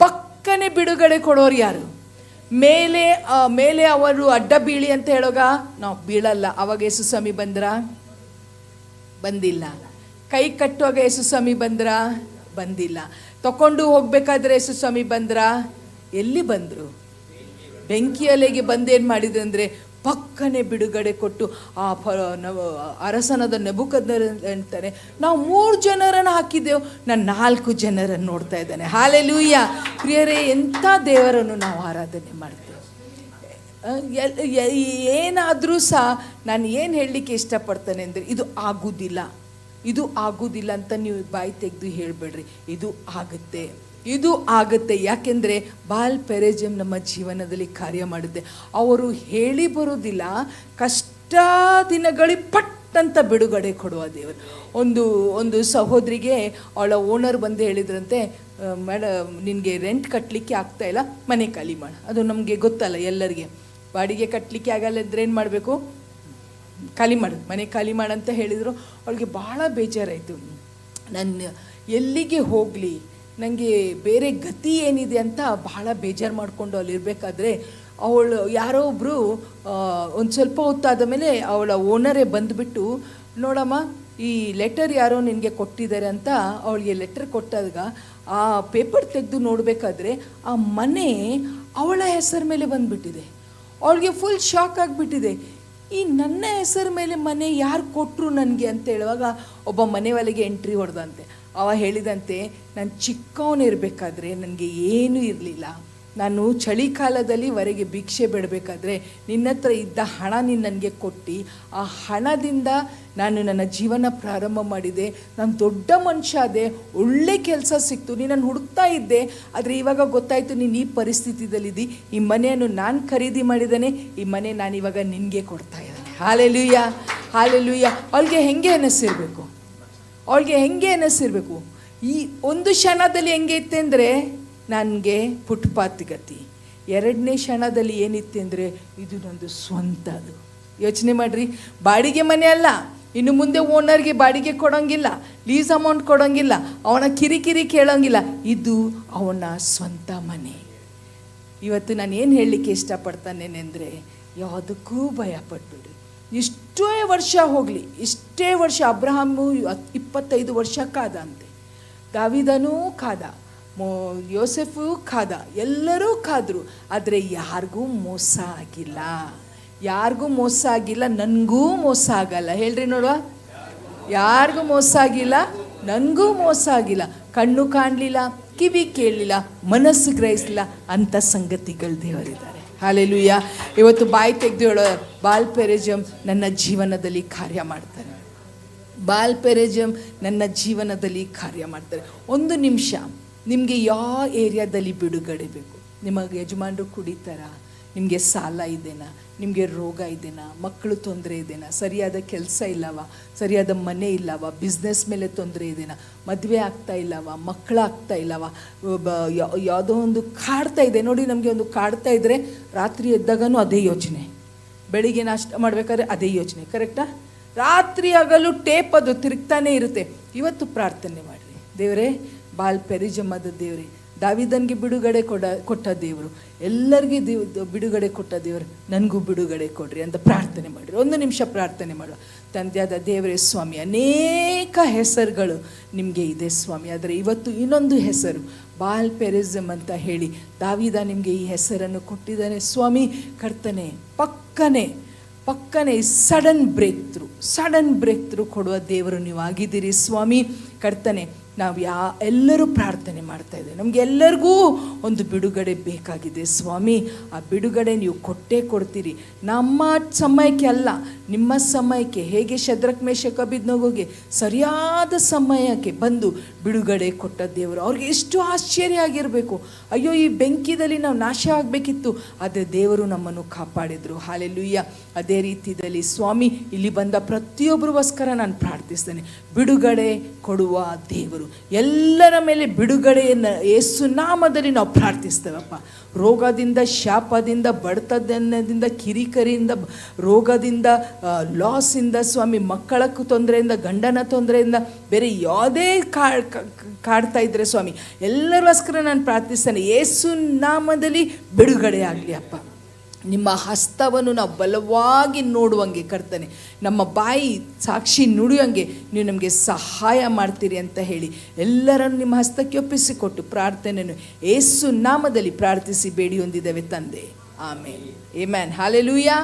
Speaker 1: ಪಕ್ಕನೆ ಬಿಡುಗಡೆ ಕೊಡೋರು ಯಾರು? ಮೇಲೆ ಅವರು ಅಡ್ಡ ಬೀಳಿ ಅಂತ ಹೇಳೋಗ ನಾವು ಬೀಳಲ್ಲ. ಅವಾಗ ಯೇಸು ಸ್ವಾಮಿ ಬಂದಿಲ್ಲ. ಕೈ ಕಟ್ಟುವಾಗ ಯೇಸು ಸ್ವಾಮಿ ಬಂದಿಲ್ಲ. ತಕೊಂಡು ಹೋಗ್ಬೇಕಾದ್ರೆ ಯೇಸು ಸ್ವಾಮಿ ಎಲ್ಲಿ ಬಂದರು? ಬೆಂಕಿಯಲೆಗೆ ಬಂದೇನು ಮಾಡಿದ್ರು ಅಂದರೆ ಪಕ್ಕನೆ ಬಿಡುಗಡೆ ಕೊಟ್ಟು ಆ ಅರಸನಾದ ನೆಬೂಕದ್ನೆಚ್ಚರ್ ಅಂತಾನೆ, ನಾವು 3 ಜನರನ್ನು ಹಾಕಿದ್ದೆವು, ನಾನು 4 ಜನರನ್ನು ನೋಡ್ತಾ ಇದ್ದಾನೆ. ಹಾಲೆಲೂಯ. ಪ್ರಿಯರೇ, ಎಂಥ ದೇವರನ್ನು ನಾವು ಆರಾಧನೆ ಮಾಡ್ತೇವೆ. ಏನಾದರೂ ಸಹ ನಾನು ಏನು ಹೇಳಲಿಕ್ಕೆ ಇಷ್ಟಪಡ್ತೇನೆ ಅಂದರೆ, ಇದು ಆಗುವುದಿಲ್ಲ ಅಂತ ನೀವು ಬಾಯಿ ತೆಗೆದು ಹೇಳಬೇಡ್ರಿ. ಇದು ಆಗುತ್ತೆ. ಯಾಕೆಂದರೆ ಬಾಲ್ ಪೆರೆಜಮ್ ನಮ್ಮ ಜೀವನದಲ್ಲಿ ಕಾರ್ಯ ಮಾಡುತ್ತೆ. ಅವರು ಹೇಳಿ ಬರೋದಿಲ್ಲ, ಕಷ್ಟ ದಿನಗಳಿಗೆ ಪಟ್ಟಂತ ಬಿಡುಗಡೆ ಕೊಡುವ ದೇವರು. ಒಂದು ಸಹೋದರಿಗೆ ಅವಳ ಓನರ್ ಬಂದು ಹೇಳಿದ್ರಂತೆ, ಮೇಡಮ್ ನಿನಗೆ ರೆಂಟ್ ಕಟ್ಟಲಿಕ್ಕೆ ಆಗ್ತಾಯಿಲ್ಲ, ಮನೆ ಖಾಲಿ ಮಾಡು. ಅದು ನಮಗೆ ಗೊತ್ತಲ್ಲ ಎಲ್ಲರಿಗೆ, ಬಾಡಿಗೆ ಕಟ್ಟಲಿಕ್ಕೆ ಆಗಲ್ಲ ಇದ್ರೆ ಏನು ಮಾಡಬೇಕು? ಮನೆ ಖಾಲಿ ಮಾಡಂತ ಹೇಳಿದರು. ಅವಳಿಗೆ ಭಾಳ ಬೇಜಾರಾಯಿತು. ನಾನು ಎಲ್ಲಿಗೆ ಹೋಗಲಿ, ನನಗೆ ಬೇರೆ ಗತಿ ಏನಿದೆ ಅಂತ ಬಹಳ ಬೇಜಾರು ಮಾಡಿಕೊಂಡು ಅಲ್ಲಿರಬೇಕಾದ್ರೆ ಅವಳು ಯಾರೋ ಒಬ್ಬರು ಒಂದು ಸ್ವಲ್ಪ ಹೊತ್ತಾದ ಮೇಲೆ ಅವಳ ಓನರೇ ಬಂದುಬಿಟ್ಟು, ನೋಡಮ್ಮ ಈ ಲೆಟರ್ ಯಾರೋ ನಿನಗೆ ಕೊಟ್ಟಿದ್ದಾರೆ ಅಂತ ಅವಳಿಗೆ ಲೆಟರ್ ಕೊಟ್ಟಾಗ ಆ ಪೇಪರ್ ತೆಗೆದು ನೋಡಬೇಕಾದ್ರೆ ಆ ಮನೆ ಅವಳ ಹೆಸರ ಮೇಲೆ ಬಂದುಬಿಟ್ಟಿದೆ. ಅವಳಿಗೆ ಫುಲ್ ಶಾಕ್ ಆಗಿಬಿಟ್ಟಿದೆ. ಈ ನನ್ನ ಹೆಸರು ಮೇಲೆ ಮನೆ ಯಾರು ಕೊಟ್ಟರು ನನಗೆ ಅಂತ ಹೇಳುವಾಗ ಒಬ್ಬ ಮನೆ ಒಳಗೆ ಎಂಟ್ರಿ ಹೊಡೆದಂತೆ. ಅವ ಹೇಳಿದಂತೆ, ನಾನು ಚಿಕ್ಕವನಿರಬೇಕಾದ್ರೆ ನನಗೆ ಏನೂ ಇರಲಿಲ್ಲ. ನಾನು ಚಳಿಗಾಲದಲ್ಲಿ ಹೊರಗೆ ಭಿಕ್ಷೆ ಬಿಡಬೇಕಾದ್ರೆ ನಿನ್ನ ಹತ್ರ ಇದ್ದ ಹಣ ನೀನು ನನಗೆ ಕೊಟ್ಟು ಆ ಹಣದಿಂದ ನಾನು ನನ್ನ ಜೀವನ ಪ್ರಾರಂಭ ಮಾಡಿದೆ. ನಾನು ದೊಡ್ಡ ಮನುಷ್ಯ ಆದೆ, ಒಳ್ಳೆ ಕೆಲಸ ಸಿಕ್ತು, ನೀನನ್ನು ಹುಡುಕ್ತಾ ಇದ್ದೆ. ಆದರೆ ಇವಾಗ ಗೊತ್ತಾಯಿತು ನೀನು ಈ ಪರಿಸ್ಥಿತಿಯಲ್ಲಿದ್ದಿ. ಈ ಮನೆಯನ್ನು ನಾನು ಖರೀದಿ ಮಾಡಿದ್ದೇನೆ, ಈ ಮನೆ ನಾನು ಇವಾಗ ನಿನಗೆ ಕೊಡ್ತಾ ಇದ್ದೇನೆ. Hallelujah, hallelujah. ಅವಳಿಗೆ ಹೆಂಗೆ ಅನ್ನಿಸಿರ್ಬೇಕು, ಅವಳಿಗೆ ಹೆಂಗೆ ಅನ್ನಿಸಿರ್ಬೇಕು. ಈ ಒಂದು ಕ್ಷಣದಲ್ಲಿ ಹೆಂಗೆ ಇತ್ತೆ ಅಂದರೆ ನನಗೆ ಫುಟ್ಪಾತ್ ಗತಿ. ಎರಡನೇ ಕ್ಷಣದಲ್ಲಿ ಏನಿತ್ತು ಅಂದರೆ ಇದು ನಂದು ಸ್ವಂತದು. ಯೋಚನೆ ಮಾಡಿರಿ, ಬಾಡಿಗೆ ಮನೆ ಅಲ್ಲ, ಇನ್ನು ಮುಂದೆ ಓನರ್ಗೆ ಬಾಡಿಗೆ ಕೊಡೋಂಗಿಲ್ಲ, ಲೀಸ್ ಅಮೌಂಟ್ ಕೊಡೋಂಗಿಲ್ಲ, ಅವನ ಕಿರಿಕಿರಿ ಕೇಳೋಂಗಿಲ್ಲ. ಇದು ಅವನ ಸ್ವಂತ ಮನೆ. ಇವತ್ತು ನಾನು ಏನು ಹೇಳಲಿಕ್ಕೆ ಇಷ್ಟಪಡ್ತಾನೇನೆ ಅಂದರೆ, ಯಾವುದಕ್ಕೂ ಭಯಪಟ್ಬಿಡ್ರಿ. ಇಷ್ಟೇ ವರ್ಷ ಹೋಗಲಿ, ಇಷ್ಟೇ ವರ್ಷ ಅಬ್ರಹಾಮು 25 ವರ್ಷ ಕಾದ ಅಂತೆ, ದಾವಿದನೂ ಕಾದ, ಯೋಸೆಫು ಕಾದ, ಎಲ್ಲರೂ ಕಾದರು. ಆದರೆ ಯಾರಿಗೂ ಮೋಸ ಆಗಿಲ್ಲ, ಯಾರಿಗೂ ಮೋಸ ಆಗಿಲ್ಲ. ನನಗೂ ಮೋಸ ಆಗಲ್ಲ. ಹೇಳ್ರಿ ನೋಡುವ, ಯಾರಿಗೂ ಮೋಸ ಆಗಿಲ್ಲ, ನನಗೂ ಮೋಸ ಆಗಿಲ್ಲ. ಕಣ್ಣು ಕಾಣಲಿಲ್ಲ, ಕಿವಿ ಕೇಳಲಿಲ್ಲ, ಮನಸ್ಸು ಗ್ರಹಿಸಲಿಲ್ಲ ಅಂಥ ಸಂಗತಿಗಳು ದೇವರಿದ್ದಾರೆ. ಹಾಲೆಲೂಯ. ಇವತ್ತು ಬಾಯಿ ತೆಗೆದು ಹೇಳೋ, ಬಾಲ್ ಪೆರೆಜಮ್ ನನ್ನ ಜೀವನದಲ್ಲಿ ಕಾರ್ಯ ಮಾಡ್ತಾರೆ. ಬಾಲ್ ಪೆರೆಜಮ್ ನನ್ನ ಜೀವನದಲ್ಲಿ ಕಾರ್ಯ ಮಾಡ್ತಾರೆ. ಒಂದು ನಿಮಿಷ, ನಿಮಗೆ ಯಾವ ಏರಿಯಾದಲ್ಲಿ ಬಿಡುಗಡೆ ಬೇಕು? ನಿಮಗೆ ಯಜಮಾನರು ಕುಡಿತಾರ? ನಿಮಗೆ ಸಾಲ ಇದೆನಾ? ನಿಮಗೆ ರೋಗ ಇದೆನಾ? ಮಕ್ಕಳು ತೊಂದರೆ ಇದೆನಾ? ಸರಿಯಾದ ಕೆಲಸ ಇಲ್ಲವಾ? ಸರಿಯಾದ ಮನೆ ಇಲ್ಲವಾ? ಬಿಸ್ನೆಸ್ ಮೇಲೆ ತೊಂದರೆ ಇದೆನಾ? ಮದುವೆ ಆಗ್ತಾ ಇಲ್ಲವಾ? ಮಕ್ಕಳಾಗ್ತಾ ಇಲ್ಲವಾ? ಯಾವುದೋ ಒಂದು ಕಾಡ್ತಾ ಇದೆ ನೋಡಿ. ನಮಗೆ ಒಂದು ಕಾಡ್ತಾ ಇದ್ದರೆ ರಾತ್ರಿ ಎದ್ದಾಗನೂ ಅದೇ ಯೋಚನೆ, ಬೆಳಿಗ್ಗೆ ನಾಷ್ಟ ಮಾಡಬೇಕಾದ್ರೆ ಅದೇ ಯೋಚನೆ. ಕರೆಕ್ಟಾ? ರಾತ್ರಿ ಆಗಲು ಟೇಪ್ ಅದು ತಿರುಗ್ತಾನೆ ಇರುತ್ತೆ. ಇವತ್ತು ಪ್ರಾರ್ಥನೆ ಮಾಡಿರಿ, ದೇವರೇ, ಬಾಲ್ ಪೆರಿಜಮದ ದೇವರೇ, ದಾವಿದನಿಗೆ ಬಿಡುಗಡೆ ಕೊಟ್ಟ ದೇವರು, ಎಲ್ಲರಿಗೆ ಬಿಡುಗಡೆ ಕೊಟ್ಟ ದೇವರು, ನನಗೂ ಬಿಡುಗಡೆ ಕೊಡ್ರಿ ಅಂತ ಪ್ರಾರ್ಥನೆ ಮಾಡಿರಿ. ಒಂದು ನಿಮಿಷ ಪ್ರಾರ್ಥನೆ ಮಾಡುವ. ತಂದೆಯಾದ ದೇವರೇ ಸ್ವಾಮಿ, ಅನೇಕ ಹೆಸರುಗಳು ನಿಮಗೆ ಇದೆ ಸ್ವಾಮಿ. ಆದರೆ ಇವತ್ತು ಇನ್ನೊಂದು ಹೆಸರು ಬಾಲ್ ಪೆರಿಜಮ್ ಅಂತ ಹೇಳಿ ದಾವಿದ ನಿಮಗೆ ಈ ಹೆಸರನ್ನು ಕೊಟ್ಟಿದ್ದಾನೆ ಸ್ವಾಮಿ. ಕರ್ತನೆ, ಪಕ್ಕನೆ ಸಡನ್ ಬ್ರೇಕ್ ಥ್ರೂ ಕೊಡುವ ದೇವರು ನೀವು ಆಗಿದ್ದೀರಿ ಸ್ವಾಮಿ. ಕರ್ತನೆ, ನಾವು ಎಲ್ಲರೂ ಪ್ರಾರ್ಥನೆ ಮಾಡ್ತಾ ಇದ್ದೇವೆ. ನಮಗೆ ಎಲ್ಲರಿಗೂ ಒಂದು ಬಿಡುಗಡೆ ಬೇಕಾಗಿದೆ ಸ್ವಾಮಿ. ಆ ಬಿಡುಗಡೆ ನೀವು ಕೊಟ್ಟೇ ಕೊಡ್ತೀರಿ. ನಮ್ಮ ಸಮಯಕ್ಕೆ ಅಲ್ಲ, ನಿಮ್ಮ ಸಮಯಕ್ಕೆ. ಹೇಗೆ ಶದ್ರಕ್ ಮೇಷಕ್ ಅಬೇದ್ನೆಗೋಗೆ ಸರಿಯಾದ ಸಮಯಕ್ಕೆ ಬಂದು ಬಿಡುಗಡೆ ಕೊಟ್ಟ ದೇವರು, ಅವ್ರಿಗೆ ಎಷ್ಟು ಆಶ್ಚರ್ಯ ಆಗಿರಬೇಕು. ಅಯ್ಯೋ, ಈ ಬೆಂಕಿದಲ್ಲಿ ನಾವು ನಾಶ ಆಗಬೇಕಿತ್ತು, ಆದರೆ ದೇವರು ನಮ್ಮನ್ನು ಕಾಪಾಡಿದರು. ಹಾಲೆಲೂಯ್ಯ. ಅದೇ ರೀತಿಯಲ್ಲಿ ಸ್ವಾಮಿ, ಇಲ್ಲಿ ಬಂದ ಪ್ರತಿಯೊಬ್ಬರಿಗೋಸ್ಕರ ನಾನು ಪ್ರಾರ್ಥಿಸ್ತೇನೆ. ಬಿಡುಗಡೆ ಕೊಡುವ ದೇವರು, ಎಲ್ಲರ ಮೇಲೆ ಬಿಡುಗಡೆಯನ್ನು ಯೇಸು ನಾಮದಲ್ಲಿ ನಾವು ಪ್ರಾರ್ಥಿಸ್ತೇವಪ್ಪ. ರೋಗದಿಂದ, ಶಾಪದಿಂದ, ಬಡತನದಿಂದ, ಕಿರಿಕರಿಯಿಂದ, ರೋಗದಿಂದ, ಲಾಸಿಂದ ಸ್ವಾಮಿ, ಮಕ್ಕಳ ತೊಂದರೆಯಿಂದ, ಗಂಡನ ತೊಂದರೆಯಿಂದ, ಬೇರೆ ಯಾವುದೇ ಕಾಡ್ತಾ ಇದ್ರೆ ಸ್ವಾಮಿ, ಎಲ್ಲರಿಗೋಸ್ಕರ ನಾನು ಪ್ರಾರ್ಥಿಸ್ತೇನೆ. ಯೇಸು ನಾಮದಲ್ಲಿ ಬಿಡುಗಡೆ ಆಗಲಿ ಅಪ್ಪ. ನಿಮ್ಮ ಹಸ್ತವನ್ನು ನಾವು ಬಲವಾಗಿ ನೋಡುವಂಗೆ ಕರ್ತನೆ, ನಮ್ಮ ಬಾಯಿ ಸಾಕ್ಷಿ ನುಡಿಯೋಂಗೆ ನೀವು ನಮಗೆ ಸಹಾಯ ಮಾಡ್ತೀರಿ ಅಂತ ಹೇಳಿ ಎಲ್ಲರನ್ನು ನಿಮ್ಮ ಹಸ್ತಕ್ಕೆ ಒಪ್ಪಿಸಿಕೊಟ್ಟು ಪ್ರಾರ್ಥನೆಯನ್ನು ಯೇಸು ನಾಮದಲ್ಲಿ ಪ್ರಾರ್ಥಿಸಿ ಬೇಡಿ ಹೊಂದಿದ್ದೇವೆ ತಂದೆ. ಆಮೇನ್, ಆಮೆನ್. ಹಾಲೆಲೂಯಾ.